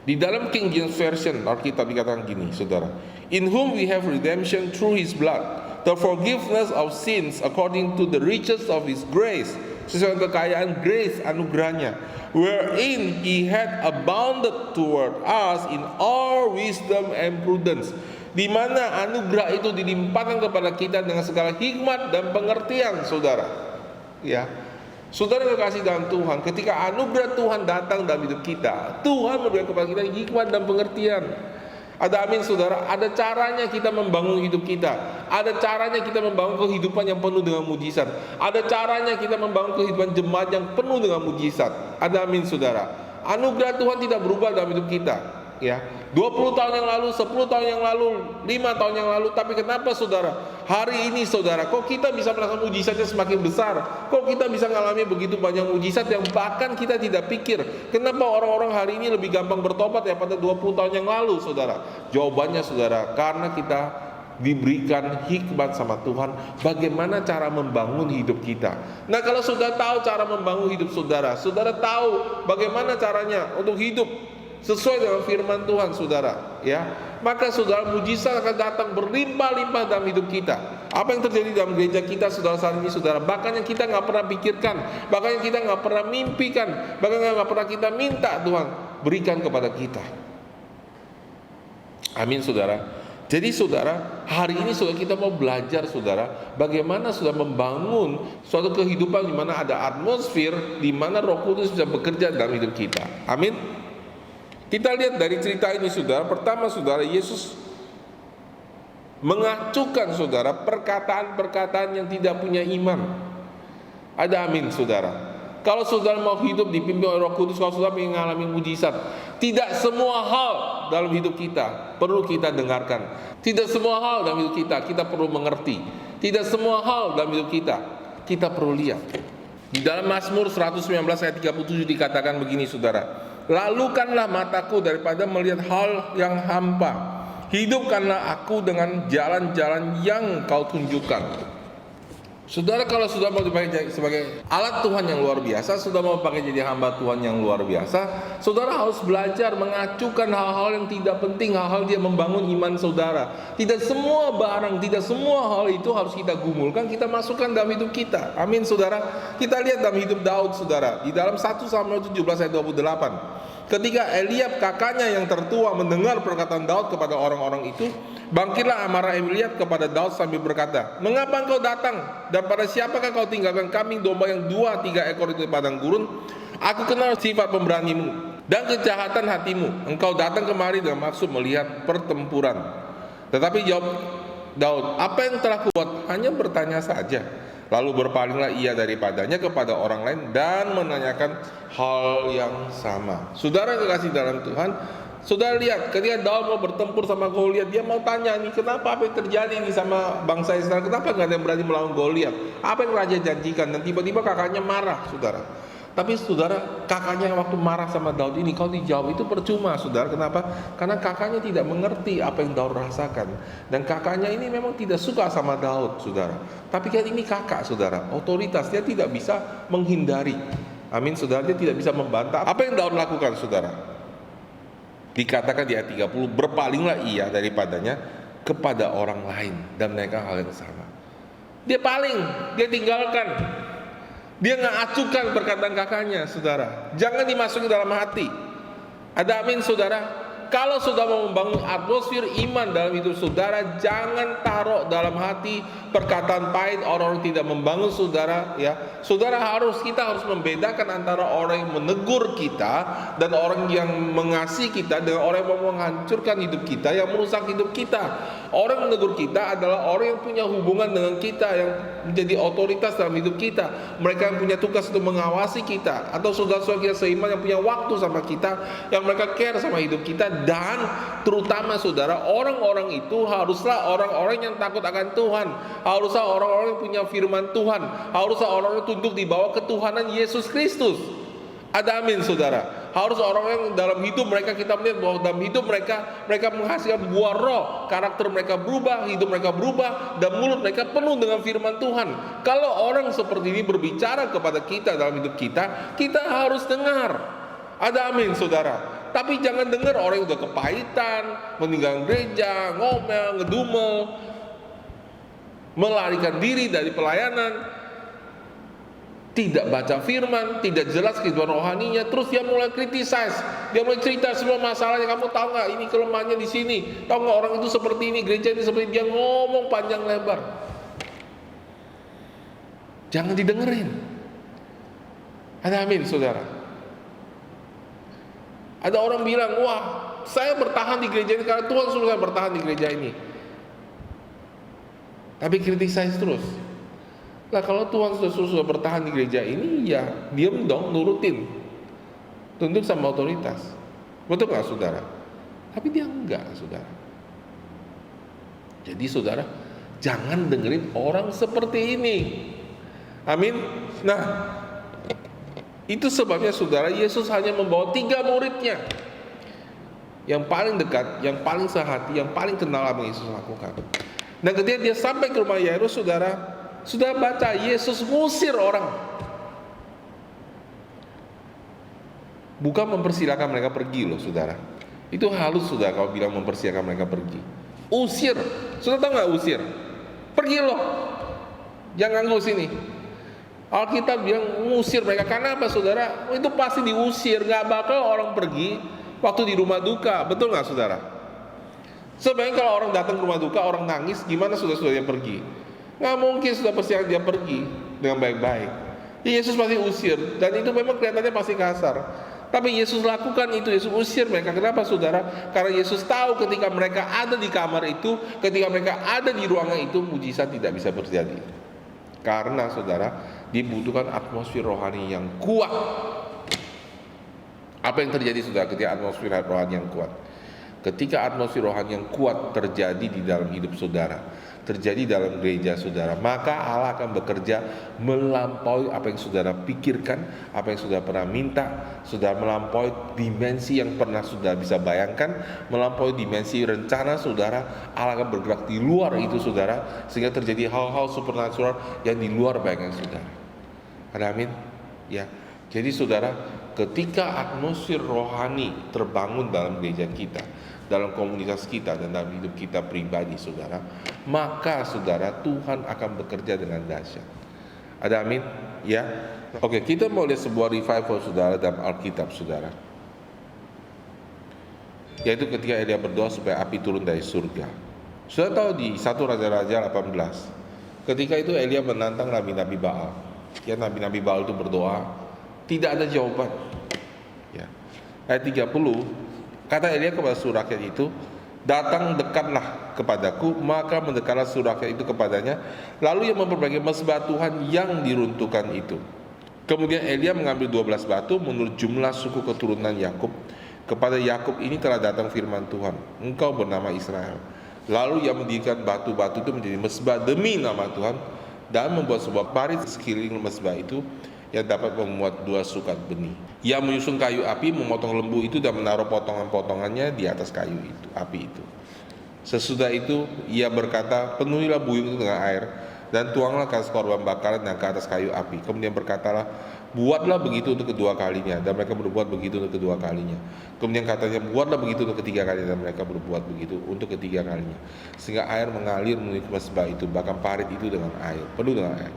Di dalam King James Version Alkitab dikatakan gini, saudara, in whom we have redemption through His blood, the forgiveness of sins according to the riches of His grace, sesuai kekayaan grace anugerahnya, wherein He had abounded toward us in all wisdom and prudence, di mana anugerah itu dilimpahkan kepada kita dengan segala hikmat dan pengertian, saudara. Ya, saudara yang kasih dalam Tuhan, ketika anugerah Tuhan datang dalam hidup kita, Tuhan memberikan kepada kita hikmat dan pengertian. Ada amin, saudara. Ada caranya kita membangun hidup kita. Ada caranya kita membangun kehidupan yang penuh dengan mujizat. Ada caranya kita membangun kehidupan jemaat yang penuh dengan mujizat. Ada amin, saudara. Anugerah Tuhan tidak berubah dalam hidup kita. Ya, 20 tahun yang lalu, 10 tahun yang lalu, 5 tahun yang lalu. Tapi kenapa, saudara, hari ini, saudara, kok kita bisa melakukan mujizatnya semakin besar? Kok kita bisa mengalami begitu banyak mujizat yang bahkan kita tidak pikir? Kenapa orang-orang hari ini lebih gampang bertobat daripada 20 tahun yang lalu, saudara? Jawabannya, saudara, karena kita diberikan hikmat sama Tuhan bagaimana cara membangun hidup kita. Nah, kalau sudah tahu cara membangun hidup saudara, saudara tahu bagaimana caranya untuk hidup sesuai dengan firman Tuhan, saudara, ya, maka saudara, mujizat akan datang berlimpah-limpah dalam hidup kita. Apa yang terjadi dalam gereja kita, saudara, saat ini, saudara, bahkan yang kita nggak pernah pikirkan, bahkan yang kita nggak pernah mimpikan, bahkan nggak pernah kita minta, Tuhan berikan kepada kita. Amin, saudara. Jadi, saudara, hari ini saudara, kita mau belajar, saudara, bagaimana saudara membangun suatu kehidupan di mana ada atmosfer di mana Roh Kudus bisa bekerja dalam hidup kita. Amin. Kita lihat dari cerita ini, saudara. Pertama, saudara, Yesus mengacukan, saudara, perkataan-perkataan yang tidak punya iman. Ada amin, saudara. Kalau saudara mau hidup dipimpin oleh Roh Kudus, kalau saudara ingin mengalami mujizat, tidak semua hal dalam hidup kita perlu kita dengarkan. Tidak semua hal dalam hidup kita perlu mengerti. Tidak semua hal dalam hidup kita perlu lihat. Di dalam Mazmur 119 ayat 37 dikatakan begini, saudara, lalukanlah mataku daripada melihat hal yang hampa, hidupkanlah aku dengan jalan-jalan yang Kau tunjukkan. Saudara, kalau sudah mau dipakai sebagai alat Tuhan yang luar biasa, sudah mau pakai jadi hamba Tuhan yang luar biasa, saudara harus belajar mengacukan hal-hal yang tidak penting, hal-hal dia membangun iman saudara. Tidak semua barang, tidak semua hal itu harus kita gumulkan, kita masukkan dalam hidup kita. Amin, saudara. Kita lihat dalam hidup Daud, saudara, di dalam 1 Samuel 17 ayat 28. Ketika Eliab kakaknya yang tertua mendengar perkataan Daud kepada orang-orang itu, bangkitlah amarah Eliab kepada Daud sambil berkata, mengapa engkau datang? Dan pada siapakah kau tinggalkan kambing domba yang 2-3 ekor itu di padang gurun? Aku kenal sifat pemberanimu dan kejahatan hatimu. Engkau datang kemari dengan maksud melihat pertempuran. Tetapi jawab Daud, apa yang telah kubuat? Hanya bertanya saja. Lalu berpalinglah ia daripadanya kepada orang lain dan menanyakan hal yang sama. Saudara kekasih dalam Tuhan, saudara lihat ketika Daud mau bertempur sama Goliat, dia mau tanya nih, kenapa, apa yang terjadi nih sama bangsa Israel? Kenapa nggak ada yang berani melawan Goliat? Apa yang raja janjikan? Dan tiba-tiba kakaknya marah, saudara. Tapi saudara, kakaknya yang waktu marah sama Daud ini, kalau dijawab itu percuma, saudara. Kenapa? Karena kakaknya tidak mengerti apa yang Daud rasakan. Dan kakaknya ini memang tidak suka sama Daud, saudara. Tapi kan ini kakak, saudara, otoritas, dia tidak bisa menghindari. Amin, saudara, dia tidak bisa membantah apa yang Daud lakukan, saudara. Dikatakan di ayat 30, berpalinglah ia daripadanya kepada orang lain dan menanyakan hal yang sama. Dia paling, dia tinggalkan. Dia nggak acukan perkataan kakaknya, saudara. Jangan dimasuki dalam hati. Ada amin, saudara. Kalau sudah mau membangun atmosfer iman dalam hidup saudara, jangan taruh dalam hati perkataan pahit orang-orang tidak membangun saudara, ya. Saudara kita harus membedakan antara orang yang menegur kita dan orang yang mengasihi kita dengan orang yang mau menghancurkan hidup kita, yang merusak hidup kita. Orang yang menegur kita adalah orang yang punya hubungan dengan kita, yang menjadi otoritas dalam hidup kita. Mereka yang punya tugas untuk mengawasi kita, atau saudara-saudara kita seiman yang punya waktu sama kita, yang mereka care sama hidup kita. Dan terutama saudara, orang-orang itu haruslah orang-orang yang takut akan Tuhan, haruslah orang-orang yang punya firman Tuhan, haruslah orang-orang yang tunduk di bawah ketuhanan Yesus Kristus. Ada amin, saudara. Harus orang yang dalam hidup mereka kita melihat bahwa dalam hidup mereka menghasilkan buah roh, karakter mereka berubah, hidup mereka berubah, dan mulut mereka penuh dengan firman Tuhan. Kalau orang seperti ini berbicara kepada kita dalam hidup kita, kita harus dengar. Ada amin, saudara. Tapi jangan dengar orang yang udah kepahitan, meninggalkan gereja, ngomel, ngedumel, melarikan diri dari pelayanan, tidak baca firman, tidak jelas kehidupan rohaninya, terus dia mulai criticize, dia mulai cerita semua masalahnya. Kamu tahu nggak ini kelemahannya di sini, tahu nggak orang itu seperti ini, gereja ini seperti, dia ngomong panjang lebar. Jangan didengerin. Ada amin, saudara. Ada orang bilang, wah, saya bertahan di gereja ini karena Tuhan suruh saya bertahan di gereja ini. Tapi criticize terus. Nah, kalau Tuhan sudah bertahan di gereja ini, ya diam dong, nurutin, tunduk sama otoritas. Betul nggak, saudara? Tapi dia enggak, saudara. Jadi saudara, jangan dengerin orang seperti ini. Amin. Nah, itu sebabnya saudara, Yesus hanya membawa 3 muridnya, yang paling dekat, yang paling sehati, yang paling kenal apa yang Yesus lakukan. Nah, ketika dia sampai ke rumah Yairus, saudara, sudah baca, Yesus ngusir orang, bukan mempersilakan mereka pergi loh, saudara. Itu halus, saudara, kalau bilang mempersilakan mereka pergi. Usir. Sudah tahu nggak usir? Pergi loh, jangan ganggu sini. Alkitab bilang ngusir mereka. Karena apa, saudara? Itu pasti diusir. Nggak bakal orang pergi waktu di rumah duka. Betul nggak, saudara? Sebenarnya kalau orang datang ke rumah duka, orang nangis, gimana saudara-saudara yang pergi? Nggak mungkin sudah pasti dia pergi dengan baik-baik. Yesus pasti usir, dan itu memang kelihatannya pasti kasar. Tapi Yesus lakukan itu, Yesus usir mereka. Kenapa, saudara? Karena Yesus tahu ketika mereka ada di kamar itu, ketika mereka ada di ruangan itu, mujizat tidak bisa terjadi. Karena, saudara, dibutuhkan atmosfer rohani yang kuat. Apa yang terjadi, saudara, ketika atmosfer rohani yang kuat? Ketika atmosfer rohani yang kuat terjadi di dalam hidup saudara, terjadi dalam gereja saudara, maka Allah akan bekerja melampaui apa yang saudara pikirkan, apa yang saudara pernah minta, saudara melampaui dimensi yang pernah saudara bisa bayangkan, melampaui dimensi rencana saudara. Allah akan bergerak di luar itu, saudara, sehingga terjadi hal-hal supernatural yang di luar bayangan saudara. Ada amin? Ya. Jadi saudara, ketika atmosfer rohani terbangun dalam gereja kita, dalam komunitas kita, dan dalam hidup kita pribadi, saudara, maka saudara, Tuhan akan bekerja dengan dahsyat. Ada amin? Ya. Oke, kita mau lihat sebuah revival, saudara, dalam Alkitab, saudara. Yaitu ketika Elia berdoa supaya api turun dari surga. Sudah tahu di 1 Raja-Raja 18, ketika itu Elia menantang nabi-nabi Baal. Ya, nabi-nabi Baal itu berdoa, tidak ada jawaban. Ya. Ayat 30, kata Elia kepada seluruh rakyat itu, datang dekatlah kepadaku. Maka mendekatlah seluruh rakyat itu kepadanya, lalu ia memperbaiki mezbah Tuhan yang diruntuhkan itu. Kemudian Elia mengambil 12 batu menurut jumlah suku keturunan Yakub. Kepada Yakub ini telah datang firman Tuhan, engkau bernama Israel. Lalu ia mendirikan batu-batu itu menjadi mezbah demi nama Tuhan, dan membuat sebuah parit sekeliling mezbah itu yang dapat memuat 2 sukat benih. Ia menyusun kayu api, memotong lembu itu, dan menaruh potongan-potongannya di atas kayu itu, api itu. Sesudah itu ia berkata, penuhilah buyung itu dengan air, dan tuanglah ke atas korban bakaran dan ke atas kayu api. Kemudian berkatalah, buatlah begitu untuk kedua kalinya, dan mereka berbuat begitu untuk kedua kalinya. Kemudian katanya, buatlah begitu untuk ketiga kalinya, dan mereka berbuat begitu untuk ketiga kalinya. Sehingga air mengalir menuju mezbah itu, bahkan parit itu dengan air, penuh dengan air.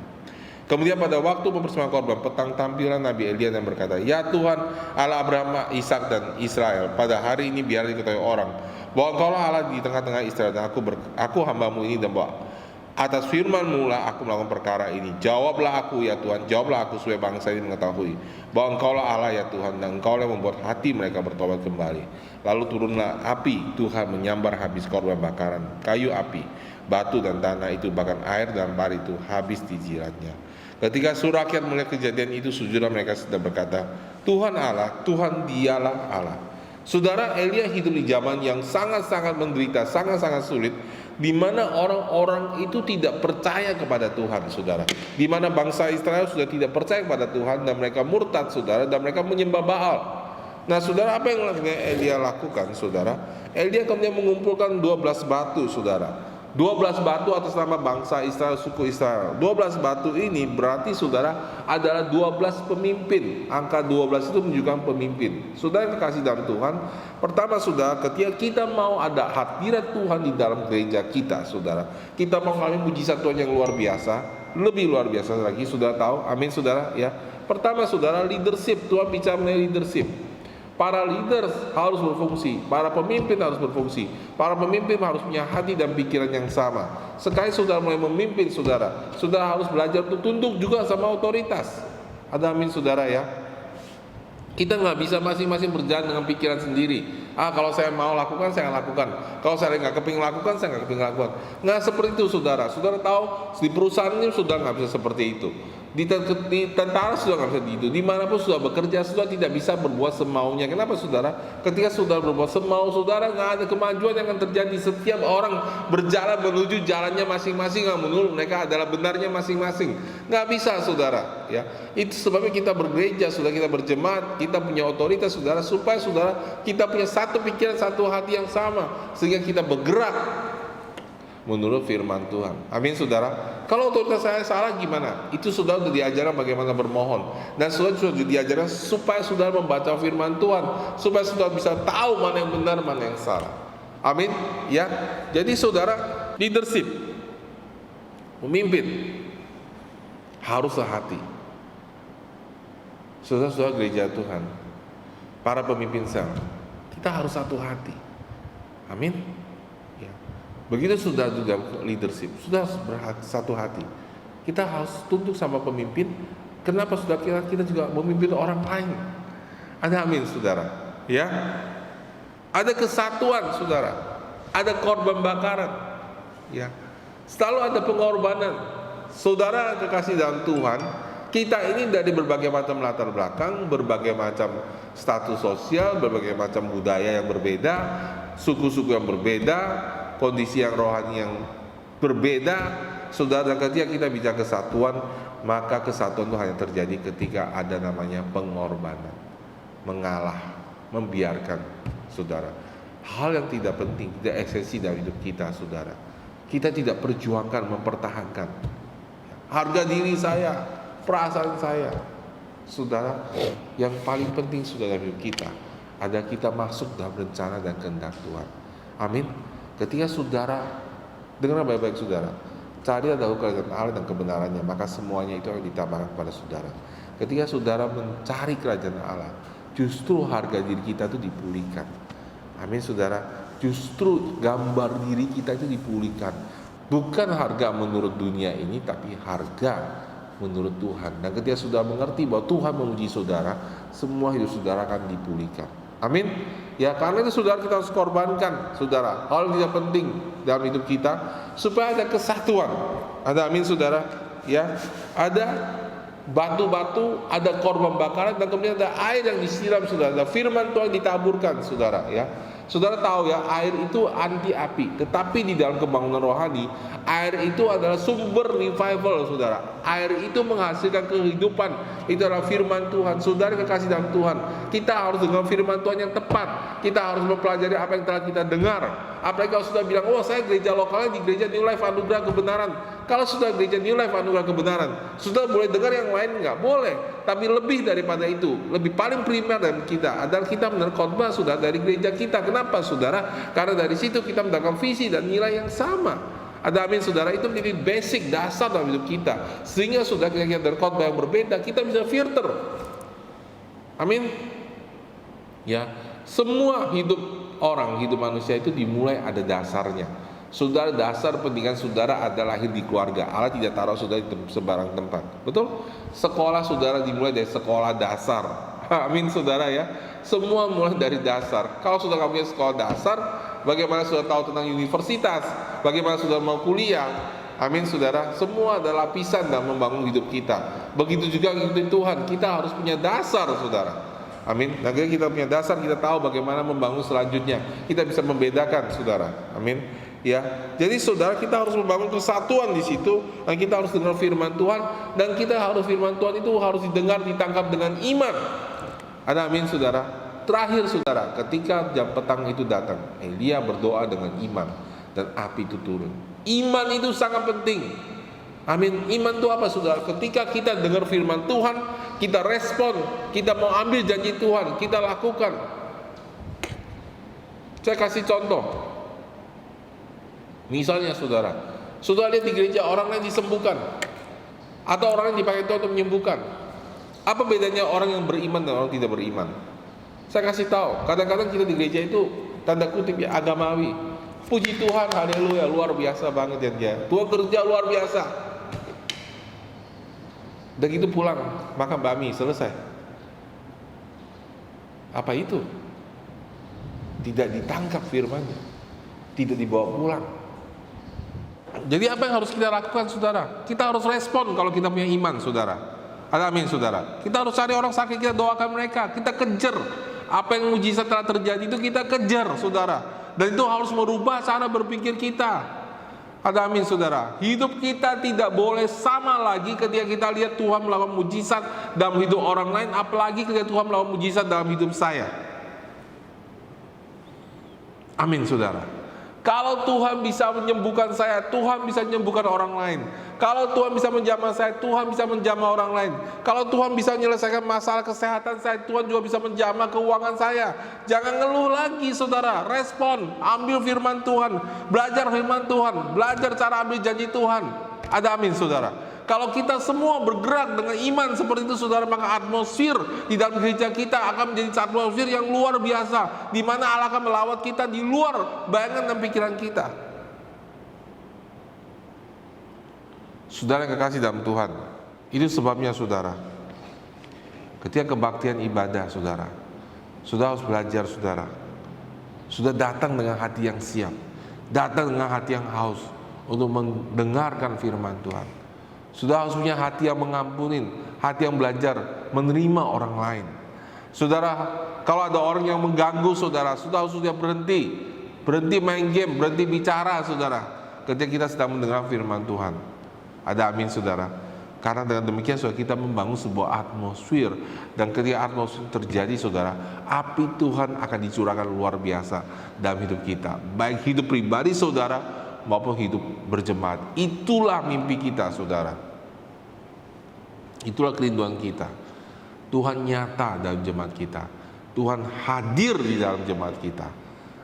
Kemudian pada waktu mempersembahkan korban petang, tampillah Nabi Elia dan berkata, ya Tuhan Allah Abraham, Ishak dan Israel, pada hari ini biar diketahui orang bahwa Engkaulah Allah di tengah-tengah Israel, dan aku hambamu ini, dan bahwa atas firman-Mu lah aku melakukan perkara ini. Jawablah aku ya Tuhan, jawablah aku supaya bangsa ini mengetahui bahwa Engkaulah Allah ya Tuhan, dan Engkaulah yang membuat hati mereka bertobat kembali. Lalu turunlah api Tuhan menyambar habis korban bakaran, kayu api, batu dan tanah itu, bahkan air dan parit itu habis di jiratnya. Ketika seluruh rakyat melihat kejadian itu, sujudlah mereka sedang berkata, Tuhan Allah, Tuhan dialah Allah. Saudara, Elia hidup di zaman yang sangat-sangat menderita, sangat-sangat sulit, di mana orang-orang itu tidak percaya kepada Tuhan, saudara. Di mana bangsa Israel sudah tidak percaya kepada Tuhan, dan mereka murtad, saudara, dan mereka menyembah Baal. Nah saudara, apa yang Elia lakukan saudara? Elia kemudian mengumpulkan 12 batu saudara. 12 batu atas nama bangsa Israel, suku Israel. 12 batu ini berarti saudara adalah 12 pemimpin. Angka 12 itu menunjukkan pemimpin. Saudara yang terkasih dalam Tuhan, pertama saudara, ketika kita mau ada hadirat Tuhan di dalam gereja kita saudara, kita mau mengalami mujizat Tuhan yang luar biasa, lebih luar biasa lagi, saudara tahu, amin saudara ya. Pertama saudara, leadership. Tuhan bicara mengenai leadership. Para leaders harus berfungsi, para pemimpin harus berfungsi, para pemimpin harus punya hati dan pikiran yang sama. Sekali saudara mulai memimpin saudara harus belajar untuk tunduk juga sama otoritas. Ada amin saudara ya. Kita nggak bisa masing-masing berjalan dengan pikiran sendiri. Kalau saya mau lakukan, saya lakukan. Kalau saya nggak kepingin lakukan, saya nggak kepingin lakukan. Nggak seperti itu saudara. Saudara tahu di perusahaan ini sudah nggak bisa seperti itu. Di tentara sudah nggak bisa itu. Dimanapun sudah bekerja, sudah tidak bisa berbuat semaunya. Kenapa saudara? Ketika saudara berbuat semau saudara, nggak ada kemajuan yang akan terjadi. Setiap orang berjalan menuju jalannya masing-masing, menurut mereka adalah benarnya masing-masing. Nggak bisa saudara ya. Itu sebabnya kita bergereja, sudah kita berjemaat, kita punya otoritas saudara, supaya saudara kita punya satu pikiran, satu hati yang sama, sehingga kita bergerak menurut firman Tuhan. Amin saudara. Kalau otoritas saya salah gimana? Itu saudara sudah diajarkan bagaimana bermohon, dan saudara sudah diajarkan supaya saudara membaca firman Tuhan, supaya saudara bisa tahu mana yang benar, mana yang salah. Amin ya. Jadi saudara, leadership, pemimpin harus sehati. Saudara-saudara gereja Tuhan, para pemimpin sel, kita harus satu hati. Amin. Begitu sudah dalam leadership, sudah satu hati. Kita harus tunduk sama pemimpin. Kenapa sudah kita juga memimpin orang lain? Ada amin saudara ya. Ada kesatuan saudara, ada korban bakaran ya. Selalu ada pengorbanan. Saudara kekasih dalam Tuhan, kita ini dari berbagai macam latar belakang, berbagai macam status sosial, berbagai macam budaya yang berbeda, suku-suku yang berbeda, kondisi yang rohani yang berbeda. Saudara, ketika kita bicara kesatuan, maka kesatuan itu hanya terjadi ketika ada namanya pengorbanan, mengalah, membiarkan saudara hal yang tidak penting, tidak esensi dalam hidup kita saudara. Kita tidak perjuangkan, mempertahankan harga diri saya, perasaan saya saudara. Yang paling penting saudara dalam hidup kita ada kita masuk dalam rencana dan kehendak Tuhan. Amin. Ketika saudara, dengar baik-baik saudara, cari dahulu kerajaan Allah dan kebenarannya, maka semuanya itu akan ditambahkan kepada saudara. Ketika saudara mencari kerajaan Allah, justru harga diri kita itu dipulihkan. Amin saudara. Justru gambar diri kita itu dipulihkan. Bukan harga menurut dunia ini, tapi harga menurut Tuhan. Dan ketika saudara mengerti bahwa Tuhan memuji saudara, semua hidup saudara akan dipulihkan. Amin. Ya, karena itu saudara, kita harus korbankan saudara hal yang tidak penting dalam hidup kita supaya ada kesatuan. Ada amin saudara ya. Ada batu-batu, ada korban bakaran, dan kemudian ada air yang disiram saudara. Ada firman Tuhan ditaburkan saudara ya. Saudara tahu ya, air itu anti api, tetapi di dalam kebangunan rohani, air itu adalah sumber revival saudara. Air itu menghasilkan kehidupan. Itu adalah firman Tuhan. Saudara kekasih dalam Tuhan, kita harus dengar firman Tuhan yang tepat. Kita harus mempelajari apa yang telah kita dengar. Apalagi kalau sudah bilang, oh saya gereja lokalnya di gereja New Life Anugerah Kebenaran. Kalau sudah gereja New Life Anugerah Kebenaran, sudah boleh dengar yang lain enggak? Boleh. Tapi lebih daripada itu, lebih paling primer dari kita adalah kita mendengar khotbah sudah dari gereja kita. Kenapa saudara? Karena dari situ kita mendapatkan visi dan nilai yang sama. Ada amin saudara. Itu menjadi basic dasar dalam hidup kita, sehingga sudah kita dari khotbah yang berbeda, kita bisa filter. Amin. Ya, semua hidup orang, hidup manusia itu dimulai ada dasarnya. Saudara, dasar pendidikan saudara adalah lahir di keluarga. Allah tidak taruh saudara di sembarang tempat. Betul? Sekolah saudara dimulai dari sekolah dasar. Amin saudara ya. Semua mulai dari dasar. Kalau saudara nggak punya sekolah dasar, bagaimana saudara tahu tentang universitas? Bagaimana saudara mau kuliah? Amin saudara. Semua adalah lapisan dalam membangun hidup kita. Begitu juga hidup Tuhan. Kita harus punya dasar saudara. Amin. Nah, kita punya dasar, kita tahu bagaimana membangun selanjutnya. Kita bisa membedakan saudara. Amin. Ya, jadi saudara, kita harus membangun kesatuan di situ, dan kita harus dengar firman Tuhan, dan kita harus firman Tuhan itu harus didengar, ditangkap dengan iman. Ada amin saudara terakhir saudara, ketika jam petang itu datang, Elia berdoa dengan iman dan api itu turun. Iman itu sangat penting. Amin. Iman itu apa saudara? Ketika kita dengar firman Tuhan, kita respon, kita mau ambil janji Tuhan, kita lakukan. Saya kasih contoh. Misalnya saudara lihat di gereja orang lain disembuhkan, atau orang yang dipakai Tuhan untuk menyembuhkan. Apa bedanya orang yang beriman dan orang tidak beriman? Saya kasih tahu, kadang-kadang kita di gereja itu tanda kutip ya agamawi. Puji Tuhan, haleluya, luar biasa banget ya. Tuhan kerja luar biasa. Dan gitu pulang, makan bakmi, selesai. Apa itu? Tidak ditangkap firman-Nya, tidak dibawa pulang. Jadi apa yang harus kita lakukan saudara? Kita harus respon kalau kita punya iman saudara. Amin saudara. Kita harus cari orang sakit, kita doakan mereka, kita kejar. Apa yang mujizat telah terjadi itu kita kejar saudara. Dan itu harus merubah cara berpikir kita. Amin saudara. Hidup kita tidak boleh sama lagi ketika kita lihat Tuhan melakukan mujizat dalam hidup orang lain, apalagi ketika Tuhan melakukan mujizat dalam hidup saya. Amin saudara. Kalau Tuhan bisa menyembuhkan saya, Tuhan bisa menyembuhkan orang lain. Kalau Tuhan bisa menjamah saya, Tuhan bisa menjamah orang lain. Kalau Tuhan bisa menyelesaikan masalah kesehatan saya, Tuhan juga bisa menjamah keuangan saya. Jangan ngeluh lagi saudara, respon, ambil firman Tuhan, belajar firman Tuhan, belajar cara ambil janji Tuhan. Ada amin saudara. Kalau kita semua bergerak dengan iman seperti itu saudara, maka atmosfer di dalam gereja kita akan menjadi atmosfer yang luar biasa, di mana Allah akan melawat kita di luar bayangan dan pikiran kita. Saudara yang kekasih dalam Tuhan, itu sebabnya saudara, ketika kebaktian ibadah saudara harus belajar saudara, sudah datang dengan hati yang siap, datang dengan hati yang haus untuk mendengarkan firman Tuhan. Sudah harus punya hati yang mengampunin, hati yang belajar menerima orang lain. Saudara, kalau ada orang yang mengganggu saudara, harus berhenti main game, berhenti bicara saudara, ketika kita sedang mendengar firman Tuhan. Ada amin saudara. Karena dengan demikian saudara, kita membangun sebuah atmosfer, dan ketika atmosfer terjadi saudara, api Tuhan akan dicurahkan luar biasa dalam hidup kita, baik hidup pribadi saudara maupun hidup berjemaat. Itulah mimpi kita saudara. Itulah kerinduan kita. Tuhan nyata dalam jemaat kita. Tuhan hadir di dalam jemaat kita.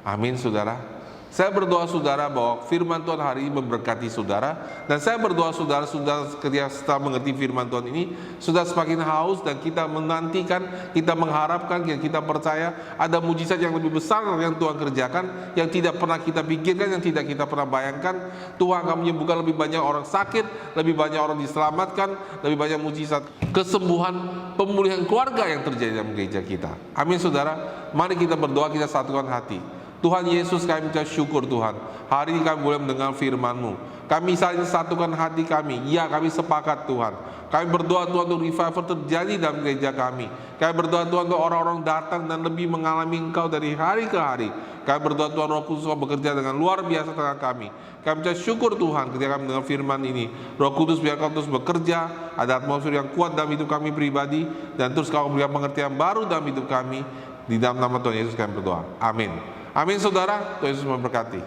Amin saudara. Saya berdoa saudara bahwa firman Tuhan hari ini memberkati saudara. Dan saya berdoa saudara ketika setelah mengerti firman Tuhan ini, sudah semakin haus, dan kita menantikan, kita mengharapkan, kita percaya ada mujizat yang lebih besar yang Tuhan kerjakan, yang tidak pernah kita pikirkan, yang tidak kita pernah bayangkan. Tuhan akan menyembuhkan lebih banyak orang sakit, lebih banyak orang diselamatkan, lebih banyak mujizat kesembuhan, pemulihan keluarga yang terjadi dalam gereja kita. Amin saudara. Mari kita berdoa, kita satukan hati. Tuhan Yesus, kami mengucap syukur Tuhan, hari ini kami boleh mendengar firman-Mu. Kami saling satukan hati kami. Ya, kami sepakat Tuhan. Kami berdoa Tuhan untuk revival terjadi dalam gereja kami. Kami berdoa Tuhan untuk orang-orang datang dan lebih mengalami Engkau dari hari ke hari. Kami berdoa Tuhan Roh Kudus bekerja dengan luar biasa tengah kami. Kami mengucap syukur Tuhan ketika kami mendengar firman ini. Roh Kudus biar Kau terus bekerja, ada atmosfer yang kuat dalam hidup kami pribadi, dan terus Kau memberikan pengertian baru dalam hidup kami. Di dalam nama Tuhan Yesus kami berdoa. Amin. Amin saudara, Tuhan Yesus memberkati.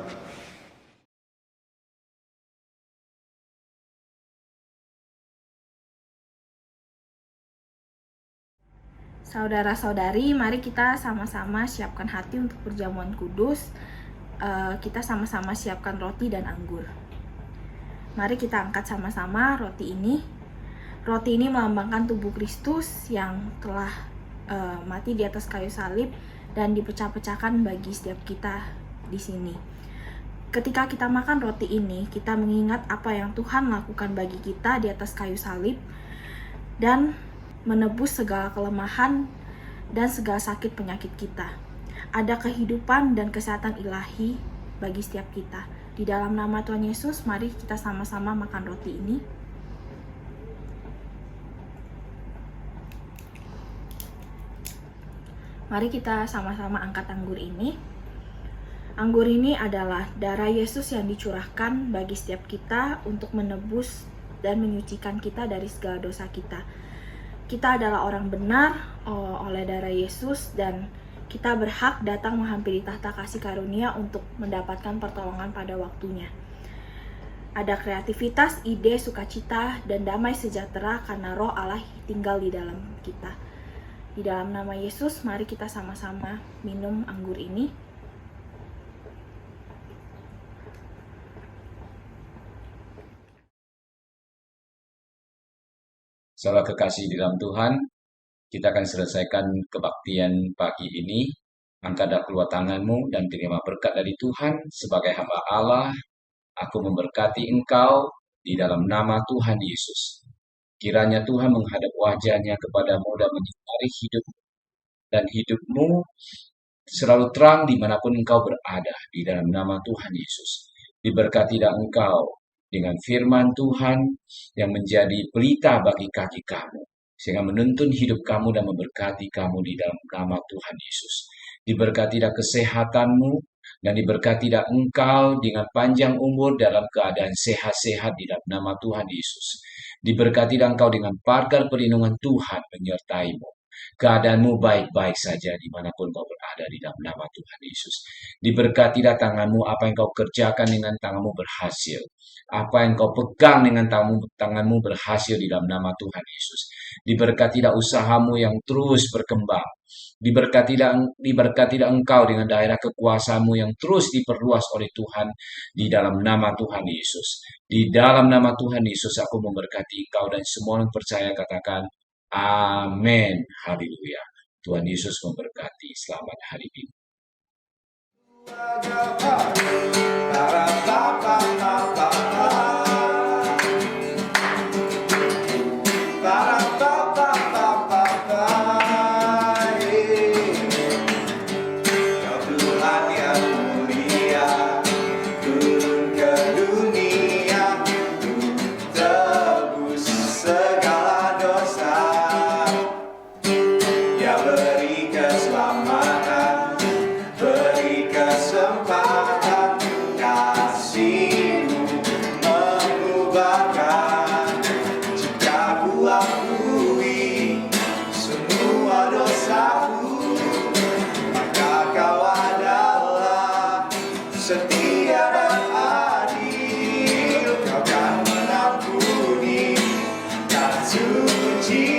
Saudara-saudari, mari kita sama-sama siapkan hati untuk perjamuan kudus. Kita sama-sama siapkan roti dan anggur. Mari kita angkat sama-sama roti ini. Roti ini melambangkan tubuh Kristus yang telah mati di atas kayu salib dan dipecah-pecahkan bagi setiap kita di sini. Ketika kita makan roti ini, kita mengingat apa yang Tuhan lakukan bagi kita di atas kayu salib dan menebus segala kelemahan dan segala sakit penyakit kita. Ada kehidupan dan kesehatan ilahi bagi setiap kita. Di dalam nama Tuhan Yesus, mari kita sama-sama makan roti ini. Mari kita sama-sama angkat anggur ini. Anggur ini adalah darah Yesus yang dicurahkan bagi setiap kita untuk menebus dan menyucikan kita dari segala dosa kita. Kita adalah orang benar oleh darah Yesus, dan Kita berhak datang menghampiri tahta kasih karunia untuk mendapatkan pertolongan pada waktunya. Ada kreativitas, ide, sukacita, dan damai sejahtera karena roh Allah tinggal di dalam kita. Di dalam nama Yesus, mari kita sama-sama minum anggur ini. Saudara kekasih di dalam Tuhan, kita akan selesaikan kebaktian pagi ini. Angkat dan keluar tanganmu dan terima berkat dari Tuhan. Sebagai hamba Allah, aku memberkati engkau di dalam nama Tuhan Yesus. Kiranya Tuhan menghadap wajahnya kepadamu dan menyinari hidup dan hidupmu selalu terang dimanapun engkau berada di dalam nama Tuhan Yesus. Diberkatilah engkau dengan firman Tuhan yang menjadi pelita bagi kaki kamu, sehingga menuntun hidup kamu dan memberkati kamu di dalam nama Tuhan Yesus. Diberkatilah kesehatanmu dan diberkatilah engkau dengan panjang umur dalam keadaan sehat-sehat di dalam nama Tuhan Yesus. Diberkatilah engkau dengan pagar perlindungan Tuhan menyertaimu. Keadaanmu baik-baik saja dimanapun kau berada di dalam nama Tuhan Yesus. Diberkatilah tanganmu, apa yang kau kerjakan dengan tanganmu berhasil. Apa yang kau pegang dengan tanganmu berhasil di dalam nama Tuhan Yesus. Diberkatilah usahamu yang terus berkembang. Diberkatilah engkau dengan daerah kekuasaanmu yang terus diperluas oleh Tuhan di dalam nama Tuhan Yesus. Di dalam nama Tuhan Yesus aku memberkati engkau dan semua orang percaya katakan amin. Haleluya. Tuhan Yesus memberkati. Selamat hari Minggu. Setia dan adil, kau kan mengampuni dan suci.